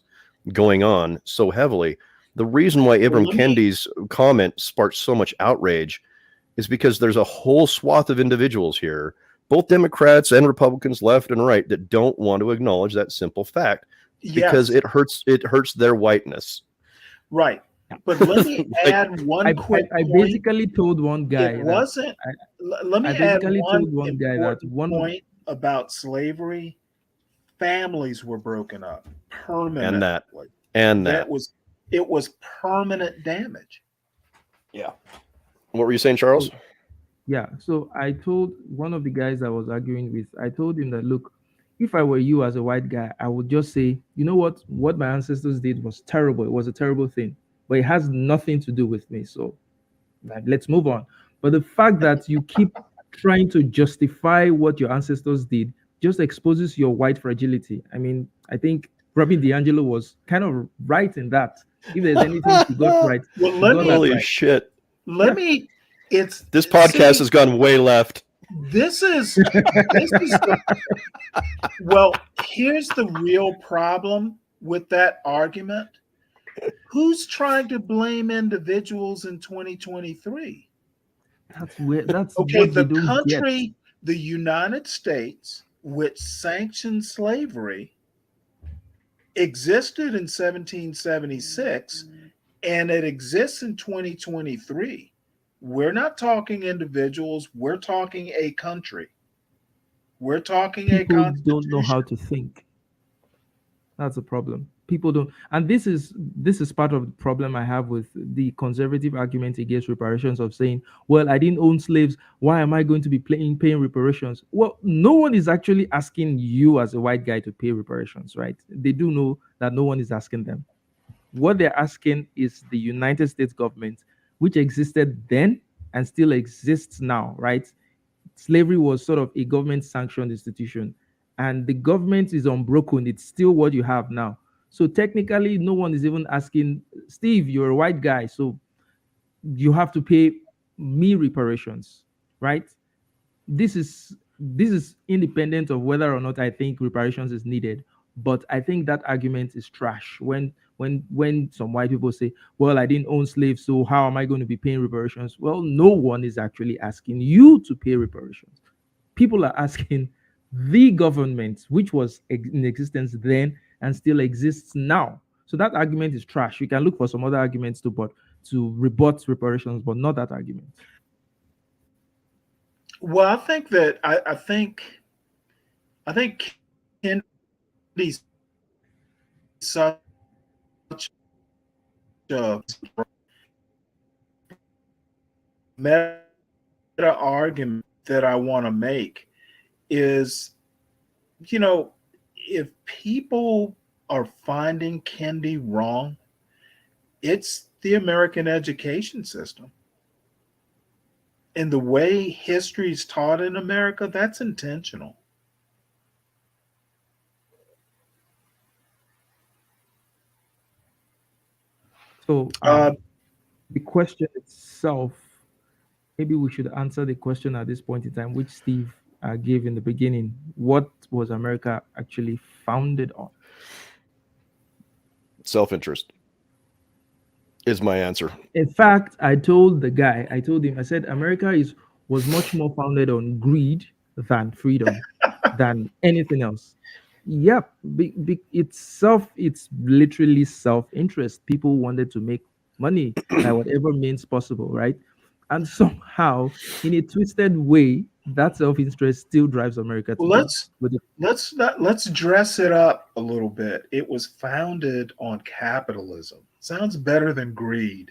going on so heavily. The reason why Ibram Kendi's comment sparked so much outrage is because there's a whole swath of individuals here, both Democrats and Republicans, left and right, that don't want to acknowledge that simple fact because it hurts their whiteness. Right. But let me add one quick I point. basically told one guy. It wasn't. Let me add one guy that one point about slavery. Families were broken up permanently, and it was permanent damage. Yeah. What were you saying, Charles? Yeah. So I told one of the guys I was arguing with, I told him that, look, if I were you as a white guy, I would just say, you know what my ancestors did was terrible. It was a terrible thing, but it has nothing to do with me. So let's move on. But the fact that you keep trying to justify what your ancestors did just exposes your white fragility. I mean, I think Robin DiAngelo was kind of right in that. If there's anything he got right, holy shit. This podcast has gone way left. This is well, here's the real problem with that argument. Who's trying to blame individuals in 2023? That's okay. The country, the United States, which sanctioned slavery, existed in 1776, and it exists in 2023. We're not talking individuals. We're talking a country. We're talking a constitution. People don't know how to think. That's a problem. People don't, and this is part of the problem I have with the conservative argument against reparations, of saying, well, I didn't own slaves, why am I going to be paying reparations? Well, no one is actually asking you as a white guy to pay reparations, right? They do know that no one is asking them. What they're asking is the United States government, which existed then and still exists now, right? Slavery was sort of a government sanctioned institution, and the government is unbroken. It's still what you have now. So technically, no one is even asking, Steve, you're a white guy, so you have to pay me reparations, right? This is independent of whether or not I think reparations is needed. But I think that argument is trash. When some white people say, well, I didn't own slaves, so how am I going to be paying reparations? Well, no one is actually asking you to pay reparations. People are asking the government, which was in existence then and still exists now. So that argument is trash. You can look for some other arguments to rebut reparations, but not that argument. Well, I think that I think Kendi's such a meta argument that I want to make is, if people are finding Kendi wrong, it's the American education system. And the way history is taught in America, that's intentional. So the question itself, maybe we should answer the question at this point in time, which Steve gave in the beginning. What was America actually founded on? Self-interest is my answer. In fact, I told him, I said, America was much more founded on greed than freedom, than anything else. Yep, it's literally self-interest. People wanted to make money by whatever means possible, right? And somehow, in a twisted way, that self-interest still drives America Well, today. With the let's dress it up a little bit. It was founded on capitalism. Sounds better than greed.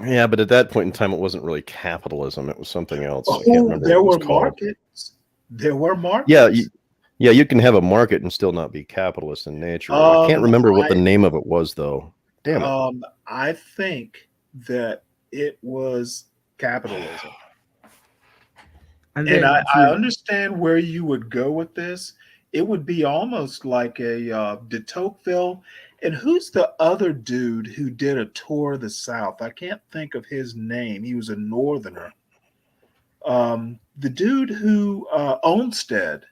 Yeah, but at that point in time, it wasn't really capitalism. It was something else. I can't Oh, remember there what it were was called. markets. There were markets. Yeah, you can have a market and still not be capitalist in nature. I can't remember what the name of it was, though. Damn it. I think that it was capitalism. and And then I understand where you would go with this. It would be almost like a de Tocqueville. And who's the other dude who did a tour of the South? I can't think of his name. He was a Northerner. The dude who Olmsted.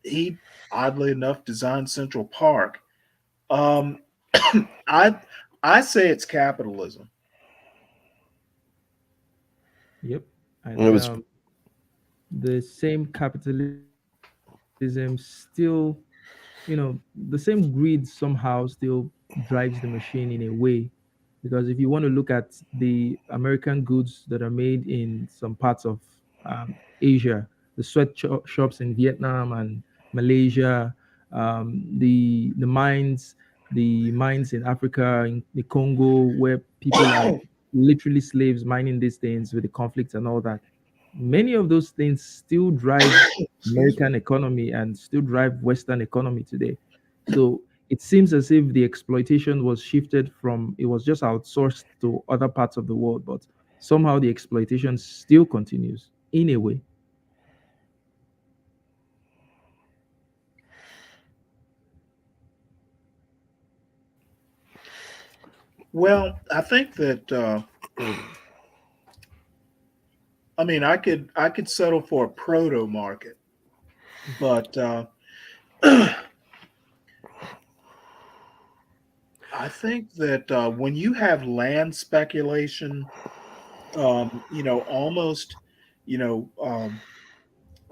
He oddly enough designed Central Park. I say it's capitalism. Yep. And It was the same capitalism still, the same greed somehow still drives the machine in a way. Because if you want to look at the American goods that are made in some parts of Asia, the shops in Vietnam and Malaysia, the mines in Africa, in the Congo, where people are literally slaves mining these things with the conflict and all that. Many of those things still drive American economy and still drive Western economy today. So it seems as if the exploitation was shifted from, it was just outsourced to other parts of the world, but somehow the exploitation still continues in a way. Well, I think that I could settle for a proto market, but I think that when you have land speculation, almost,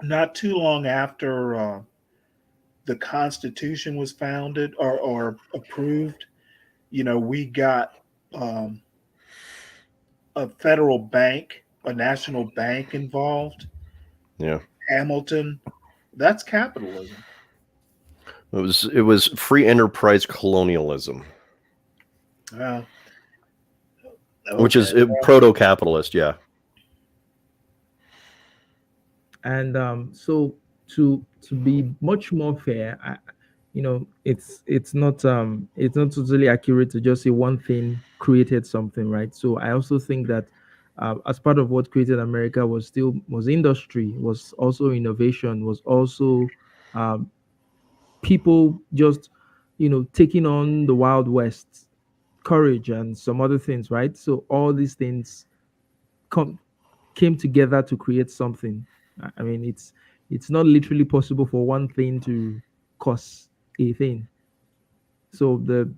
not too long after the Constitution was founded or approved, we got um, a federal bank, a national bank involved. yeah. Hamilton, that's capitalism. It was free enterprise colonialism, Uh, which is okay. proto-capitalist. Yeah. And so to be much more fair, it's not totally accurate to just say one thing created something, right? So I also think that as part of what created America was industry, was also innovation, was also um, people just taking on the Wild West, courage, and some other things, right? So all these things come came together to create something. I mean, it's not literally possible for one thing to cause a thing. So the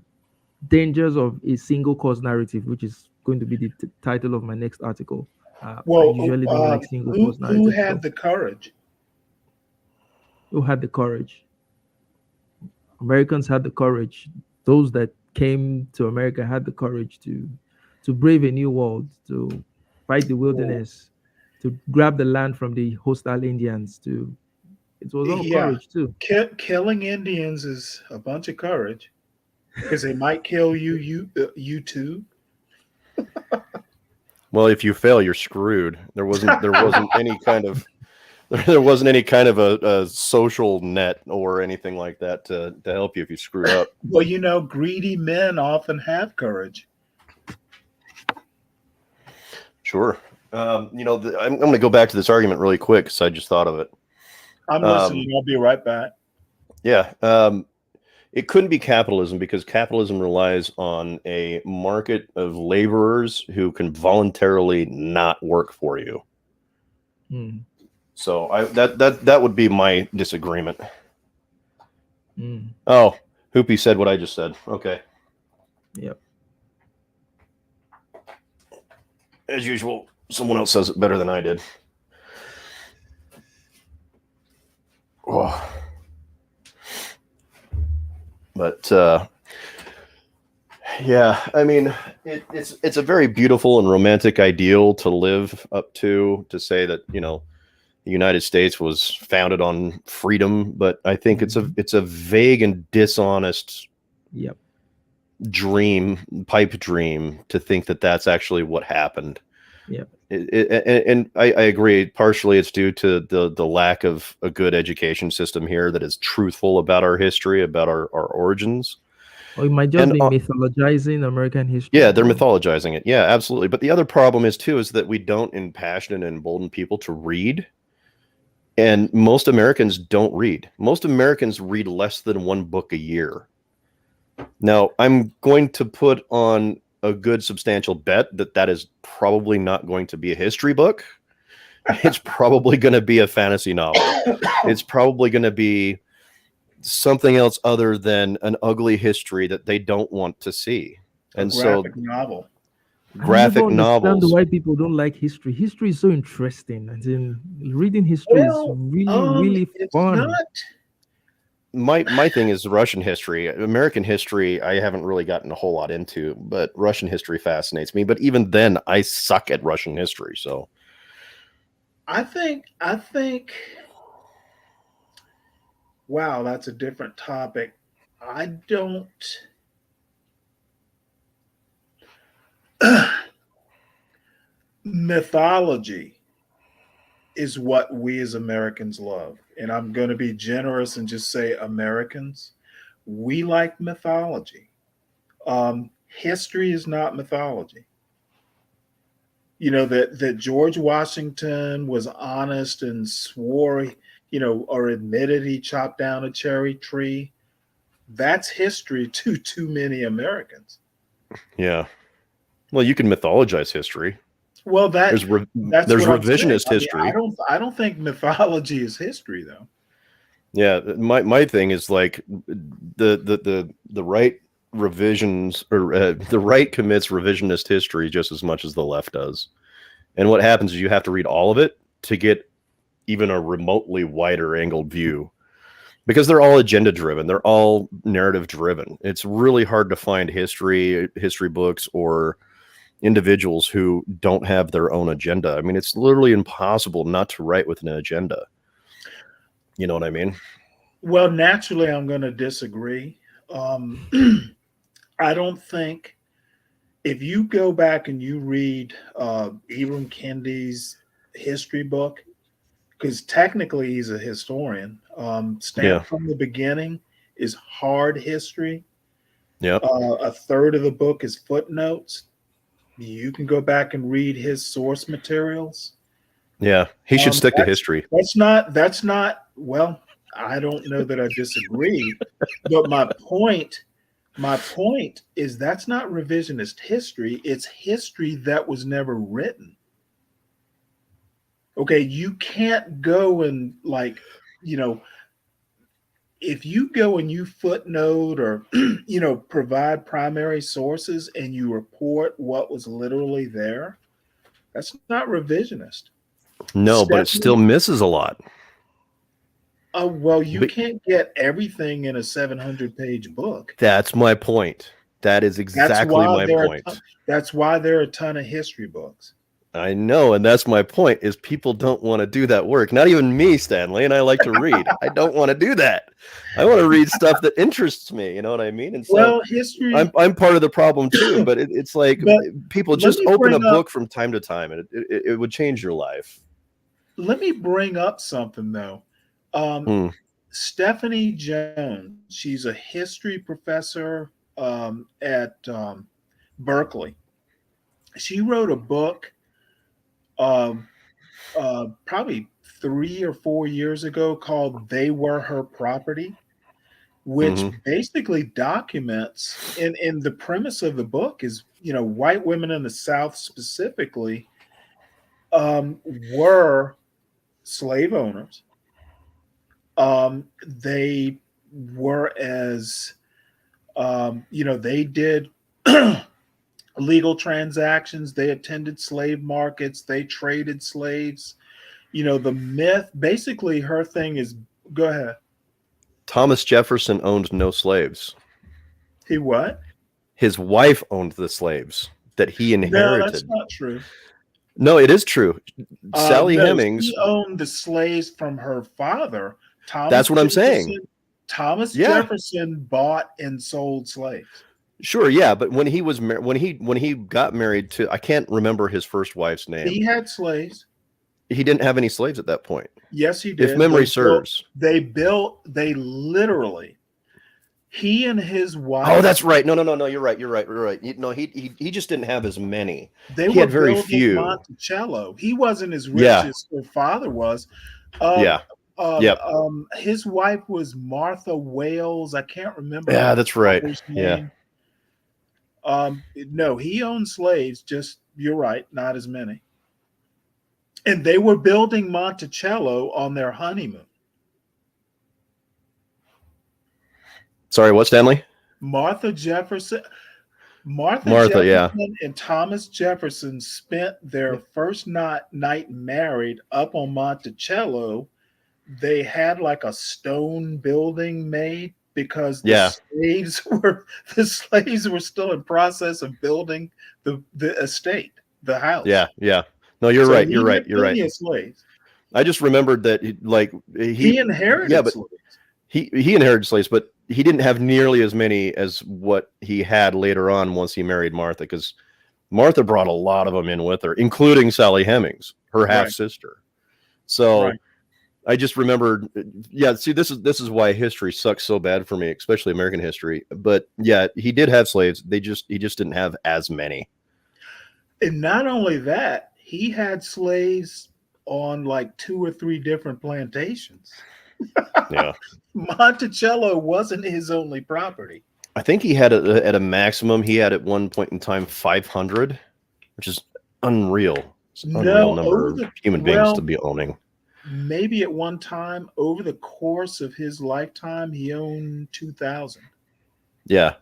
dangers of a single cause narrative, which is going to be the title of my next article. I Well, usually don't like single who cause narratives. had So the courage? who had the courage? Americans had the courage. Those that came to America had the courage to brave a new world, to fight the Well, wilderness, to grab the land from the hostile Indians. It was all yeah, courage too. killing Indians is a bunch of courage because they might kill you too. Well, if you fail, you're screwed. There wasn't any kind of there wasn't any kind of a social net or anything like that to help you if you screwed up. Well, greedy men often have courage. Sure. I'm going to go back to this argument really quick because I just thought of it. I'm listening. I'll be right back. Yeah. It couldn't be capitalism because capitalism relies on a market of laborers who can voluntarily not work for you. Mm. So that would be my disagreement. Mm. Oh, Hoopy said what I just said. Okay. Yep. As usual, someone else says it better than I did. Oh. But yeah, I mean, it's a very beautiful and romantic ideal to live up to say that, you know, the United States was founded on freedom, but I think it's a vague and dishonest Yep. pipe dream to think that that's actually what happened. Yep. And I agree. Partially, it's due to the lack of a good education system here that is truthful about our history, about our origins. Or it might just be mythologizing American history. Yeah, they're mythologizing it. Yeah, absolutely. But the other problem is that we don't impassion and embolden people to read. And most Americans don't read. Most Americans read less than one book a year. Now, I'm going to put on a good substantial bet that is probably not going to be a history book. It's probably going to be a fantasy novel. It's probably going to be something else other than an ugly history that they don't want to see. And graphic novel. Graphic I never novels. understand why people don't like history. History is so interesting, and then reading history is really fun. My thing is Russian history. American history, I haven't really gotten a whole lot into, but Russian history fascinates me. But even then, I suck at Russian history. So I think wow, that's a different topic. I don't mythology is what we as Americans love. And I'm going to be generous and just say Americans, we like mythology. History is not mythology. You know, that George Washington was honest and swore, you know, or admitted he chopped down a cherry tree. That's history to too many Americans. Yeah. Well, you can mythologize history. Well, there's revisionist history. I mean, I don't think mythology is history, though. Yeah, my thing is like the right revisions or the right commits revisionist history just as much as the left does. And what happens is you have to read all of it to get even a remotely wider angled view, because they're all agenda driven. They're all narrative driven. It's really hard to find history books or individuals who don't have their own agenda. I mean, it's literally impossible not to write with an agenda. You know what I mean? Well, naturally, I'm going to disagree. I don't think if you go back and you read Ibram Kendi's history book, because technically he's a historian, Stamped from the Beginning is hard history. Yeah. A third of the book is footnotes. You can go back and read his source materials. Yeah, he should stick to history. That's not. Well, I don't know that I disagree, but my point is that's not revisionist history. It's history that was never written. Okay, you can't go and if you go and you footnote or provide primary sources and you report what was literally there, that's not revisionist. No, but it still misses a lot. Oh, well, you can't get everything in a 700-page book. That's my point. That is exactly my point. That's why there are a ton of history books. I know, and that's my point, is people don't want to do that work. Not even me, Stanley, and I like to read. I don't want to do that. I want to read stuff that interests me, you know what I mean? And so history... I'm part of the problem too, but it's like people just open a book from time to time, and it would change your life. Let me bring up something, though. Stephanie Jones, she's a history professor at Berkeley. She wrote a book probably 3 or 4 years ago called They Were Her Property. which Mhm. basically documents in the premise of the book is, white women in the South specifically were slave owners. They were as they did legal transactions, they attended slave markets, they traded slaves. The myth, basically her thing is, go ahead. Thomas Jefferson owned no slaves. He what? His wife owned the slaves that he No, that's inherited. not true. No, it is true. Sally No, Hemings. she owned the slaves from her father. That's what I'm saying. Thomas Yeah. Jefferson bought and sold slaves. Sure, yeah, but when he was when he got married to, I can't remember his first wife's name. He had slaves. He didn't have any slaves at that point. Yes, he did. If memory serves. They literally, he and his wife. Oh, that's right. No, you're right. He just didn't have as many. They He were had very building few. Monticello. He wasn't as rich Yeah. as her father was. Yep. His wife was Martha Wales. I can't remember. Yeah, her that's right. father's Yeah. name. No, he owned slaves. Just, you're right, not as many. And they were building Monticello on their honeymoon. Sorry, what, Stanley? Martha Jefferson, yeah. and Thomas Jefferson spent their first night married up on Monticello. They had like a stone building made because the slaves were still in process of building the estate, the house. Yeah. No, you're right. You're right. Slaves. I just remembered that he inherited slaves. He inherited slaves, but he didn't have nearly as many as what he had later on once he married Martha, because Martha brought a lot of them in with her, including Sally Hemings, her half sister. So I just remembered. Yeah, see, this is why history sucks so bad for me, especially American history. But yeah, he did have slaves. He just didn't have as many. And not only that, he had slaves on like 2 or 3 different plantations. Yeah. Monticello wasn't his only property. I think he had at a maximum, he had at one point in time 500, which is unreal. It's an unreal number of human beings to be owning. Maybe at one time, over the course of his lifetime, he owned 2,000. Yeah.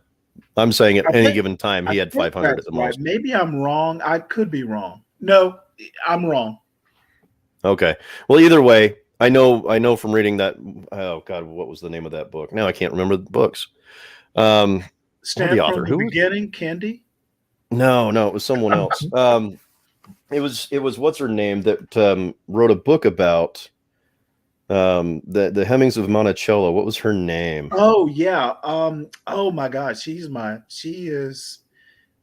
I'm saying at any given time, he had 500 at the most. Maybe I'm wrong. I could be wrong. No, I'm wrong. Okay. Well, either way, I know from reading that. Oh God, what was the name of that book? Now I can't remember the books. Stand the author. From the Beginning, Kendi? No, it was someone else. It was what's her name that wrote a book about the Hemings of Monticello. What was her name? Oh yeah. Oh my gosh, she is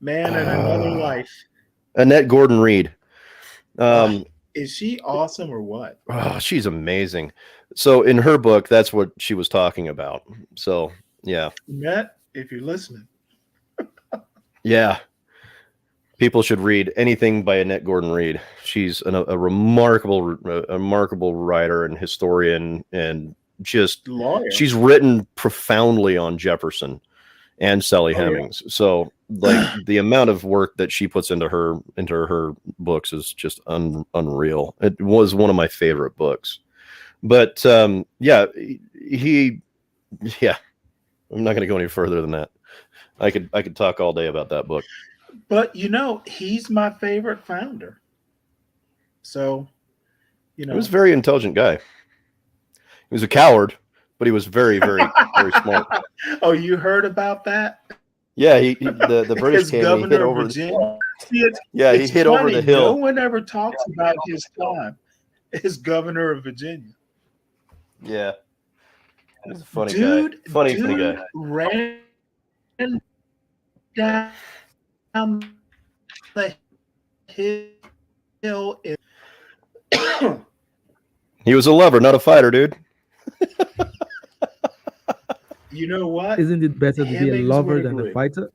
man in another life. Annette Gordon Reed. Is she awesome or what? Oh, she's amazing. So in her book, that's what she was talking about. So yeah. Annette, if you're listening. Yeah. People should read anything by Annette Gordon Reed. She's a remarkable writer and historian, and just lawyer. She's written profoundly on Jefferson and Sally Hemings. Yeah. So like the amount of work that she puts into her books is just unreal. It was one of my favorite books. But I'm not going to go any further than that. I could talk all day about that book. But he's my favorite founder. So, he was a very intelligent guy. He was a coward, but he was very, very, very smart. Oh, you heard about that? Yeah, the British came and he hit over Virginia. he hit over the hill. No one ever talks about his time as governor of Virginia. Yeah. He's a funny guy. Funny guy. Ran down the hill. He was a lover, not a fighter, dude. You know what? Isn't it better to be a lover than a fighter?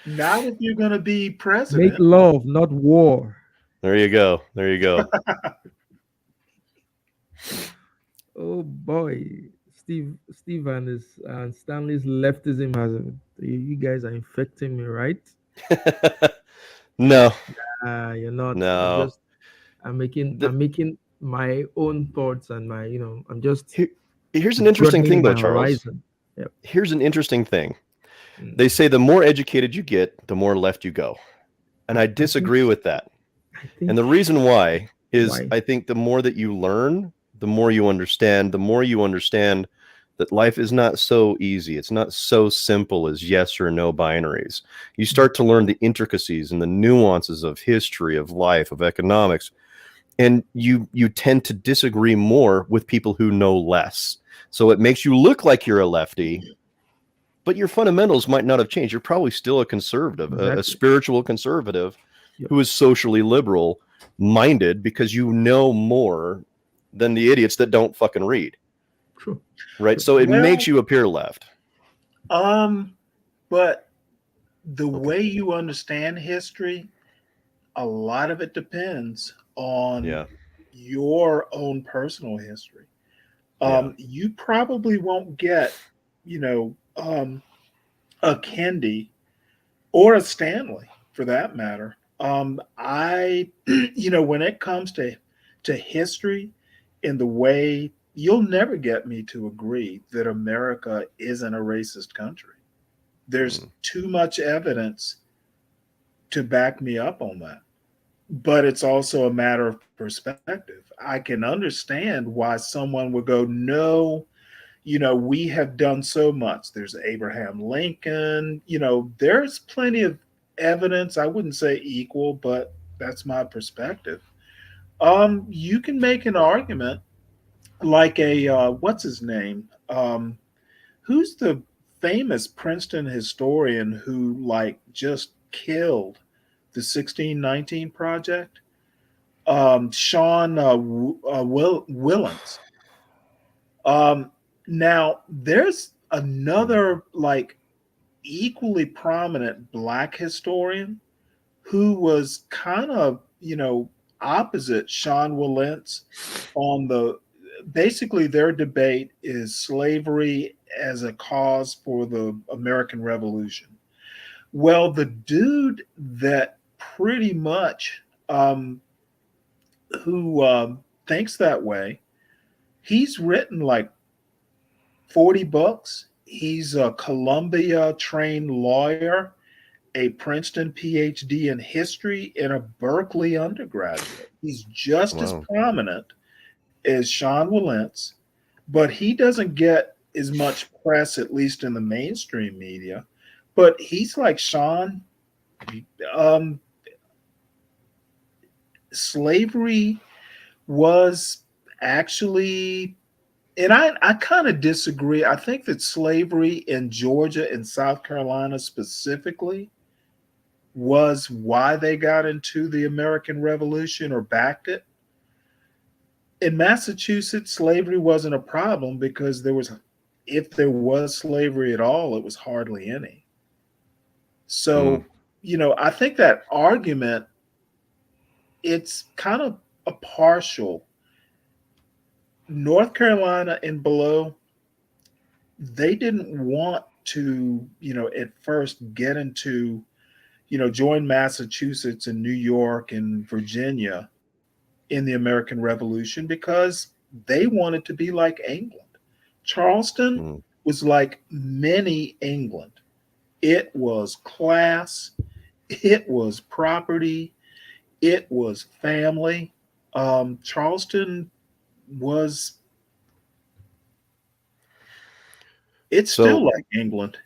Not if you're going to be president. Make love, not war. There you go. Oh boy, Steve and Stanley's leftism has you guys are infecting me, right? No, You're not. no. The, I'm making my own thoughts and my, I'm just here, here's an interesting broadening thing, my though, Charles. horizon. Yep. Here's an interesting thing. Mm. They say the more educated you get, the more left you go. And I I think disagree with that. I And the think reason why is why? I think the more that you learn, the more you understand, that life is not so easy. It's not so simple as yes or no binaries. You start to learn the intricacies and the nuances of history, of life, of economics, and you tend to disagree more with people who know less. So it makes you look like you're a lefty, but your fundamentals might not have changed. You're probably still a conservative, a Exactly. spiritual conservative Yep. who is socially liberal minded because you know more than the idiots that don't fucking read. True. Right. True. So it Well, makes you appear left. But the Okay. way you understand history, a lot of it depends on Yeah. your own personal history. Yeah. You probably won't get, a Kendi or a Stanley for that matter. When it comes to history in the way, you'll never get me to agree that America isn't a racist country. There's too much evidence to back me up on that. But it's also a matter of perspective. I can understand why someone would go, no, we have done so much. There's Abraham Lincoln, there's plenty of evidence. I wouldn't say equal, but that's my perspective. You can make an argument like what's his name? Who's the famous Princeton historian who like just killed the 1619 project? Sean Willens. Now, there's another like equally prominent Black historian who was kind of, opposite Sean Willens on basically their debate is slavery as a cause for the American Revolution. Well, the dude that pretty much who thinks that way, he's written like 40 books. He's a Columbia trained lawyer, a Princeton PhD in history, and a Berkeley undergraduate. He's just as Wow. prominent as Sean Willens, but he doesn't get as much press, at least in the mainstream media. But he's like Sean. Slavery was actually, and I kind of disagree. I think that slavery in Georgia and South Carolina specifically was why they got into the American Revolution or backed it. In Massachusetts, slavery wasn't a problem because if there was slavery at all, it was hardly any. So, I think that argument, it's kind of a partial. North Carolina and below, they didn't want to, at first get into, join Massachusetts and New York and Virginia in the American Revolution because they wanted to be like England. Charleston was like mini England. It was class, it was property, it was family. Charleston was, it's still like England.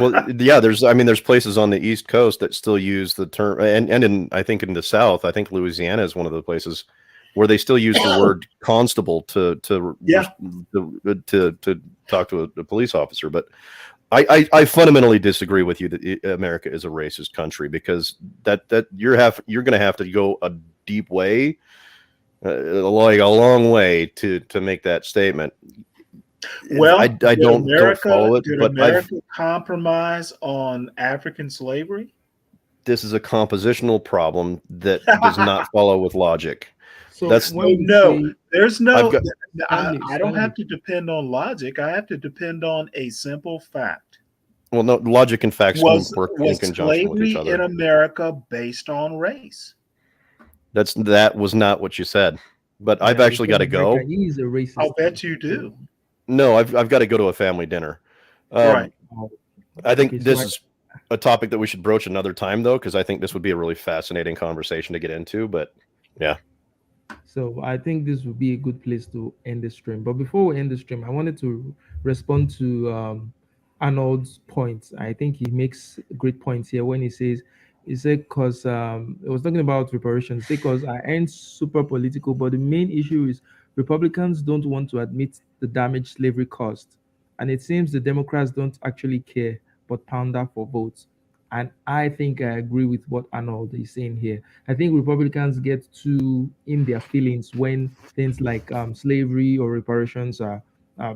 Well, yeah, there's places on the East Coast that still use the term, and I think in the South, I think Louisiana is one of the places where they still use the word constable to talk to a police officer. But I fundamentally disagree with you that America is a racist country, because that you're going to have to go a deep way, like a long way to make that statement. Well, I don't follow it, did but America compromise on African slavery? This is a compositional problem that does not follow with logic. So That's- when we No, say there's no. I've got- I don't Stanley. have to depend on logic. I have to depend on a simple fact. Well, no, logic and facts can Was work in conjunction with slavery each in other. America based on race? That was not what you said. But I've Yeah, you actually said got to go. America is a racist. I'll bet you do. No, I've got to go to a family dinner. Right. I think Okay, so this I- is a topic that we should broach another time, though, because I think this would be a really fascinating conversation to get into. But So I think this would be a good place to end the stream. But before we end the stream, I wanted to respond to Arnold's points. I think he makes great points here when he said because it was talking about reparations because I ain't super political, but the main issue is Republicans don't want to admit the damage slavery caused, and it seems the Democrats don't actually care but pounder for votes. And I think I agree with what Arnold is saying here. I think Republicans get too in their feelings when things like slavery or reparations are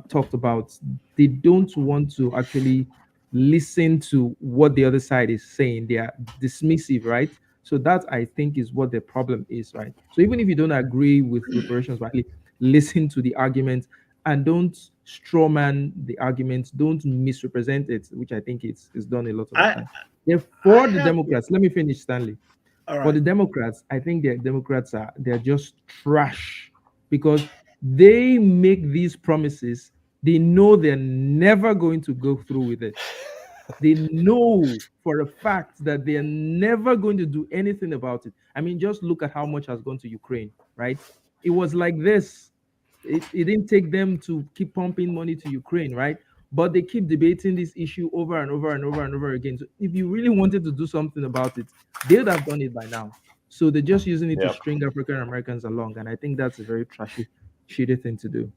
talked about. They don't want to actually listen to what the other side is saying. They are dismissive, right? So that I think is what the problem is, right? So even if you don't agree with reparations, right, listen to the argument and don't strawman the argument, don't misrepresent it, which I think is done a lot of the I- time. Therefore, the have- Democrats, let me finish, Stanley. All For the right. Democrats, I think the Democrats they're just trash because they make these promises. They know they're never going to go through with it. They know for a fact that they're never going to do anything about it. I mean, just look at how much has gone to Ukraine, right? It was like this. It didn't take them to keep pumping money to Ukraine, right? But they keep debating this issue over and over and over and over again. So if you really wanted to do something about it, they would have done it by now. So they're just using it to Yep. string African Americans along. And I think that's a very trashy, shitty thing to do.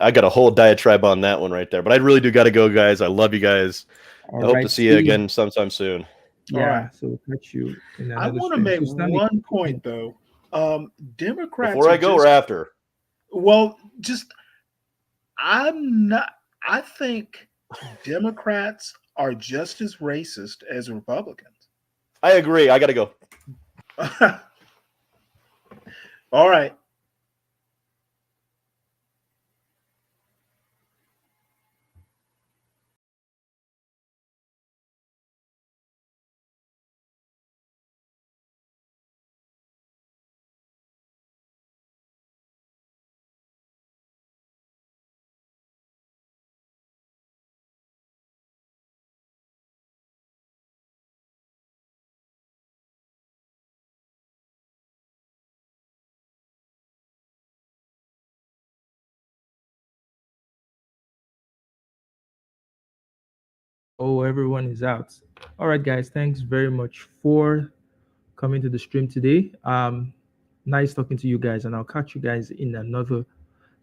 I got a whole diatribe on that one right there. But I really do got to go, guys. I love you guys. I hope to see you again sometime soon. Yeah, right. so catch you in I another want to stream. make So Stanley, one point though. Democrats Before are I go just- or after? Well, just I'm not. I think Democrats are just as racist as Republicans. I agree. I got to go. All right. oh, everyone is out. All right, guys, thanks very much for coming to the stream today. Nice talking to you guys, and I'll catch you guys in another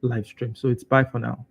live stream. So it's bye for now.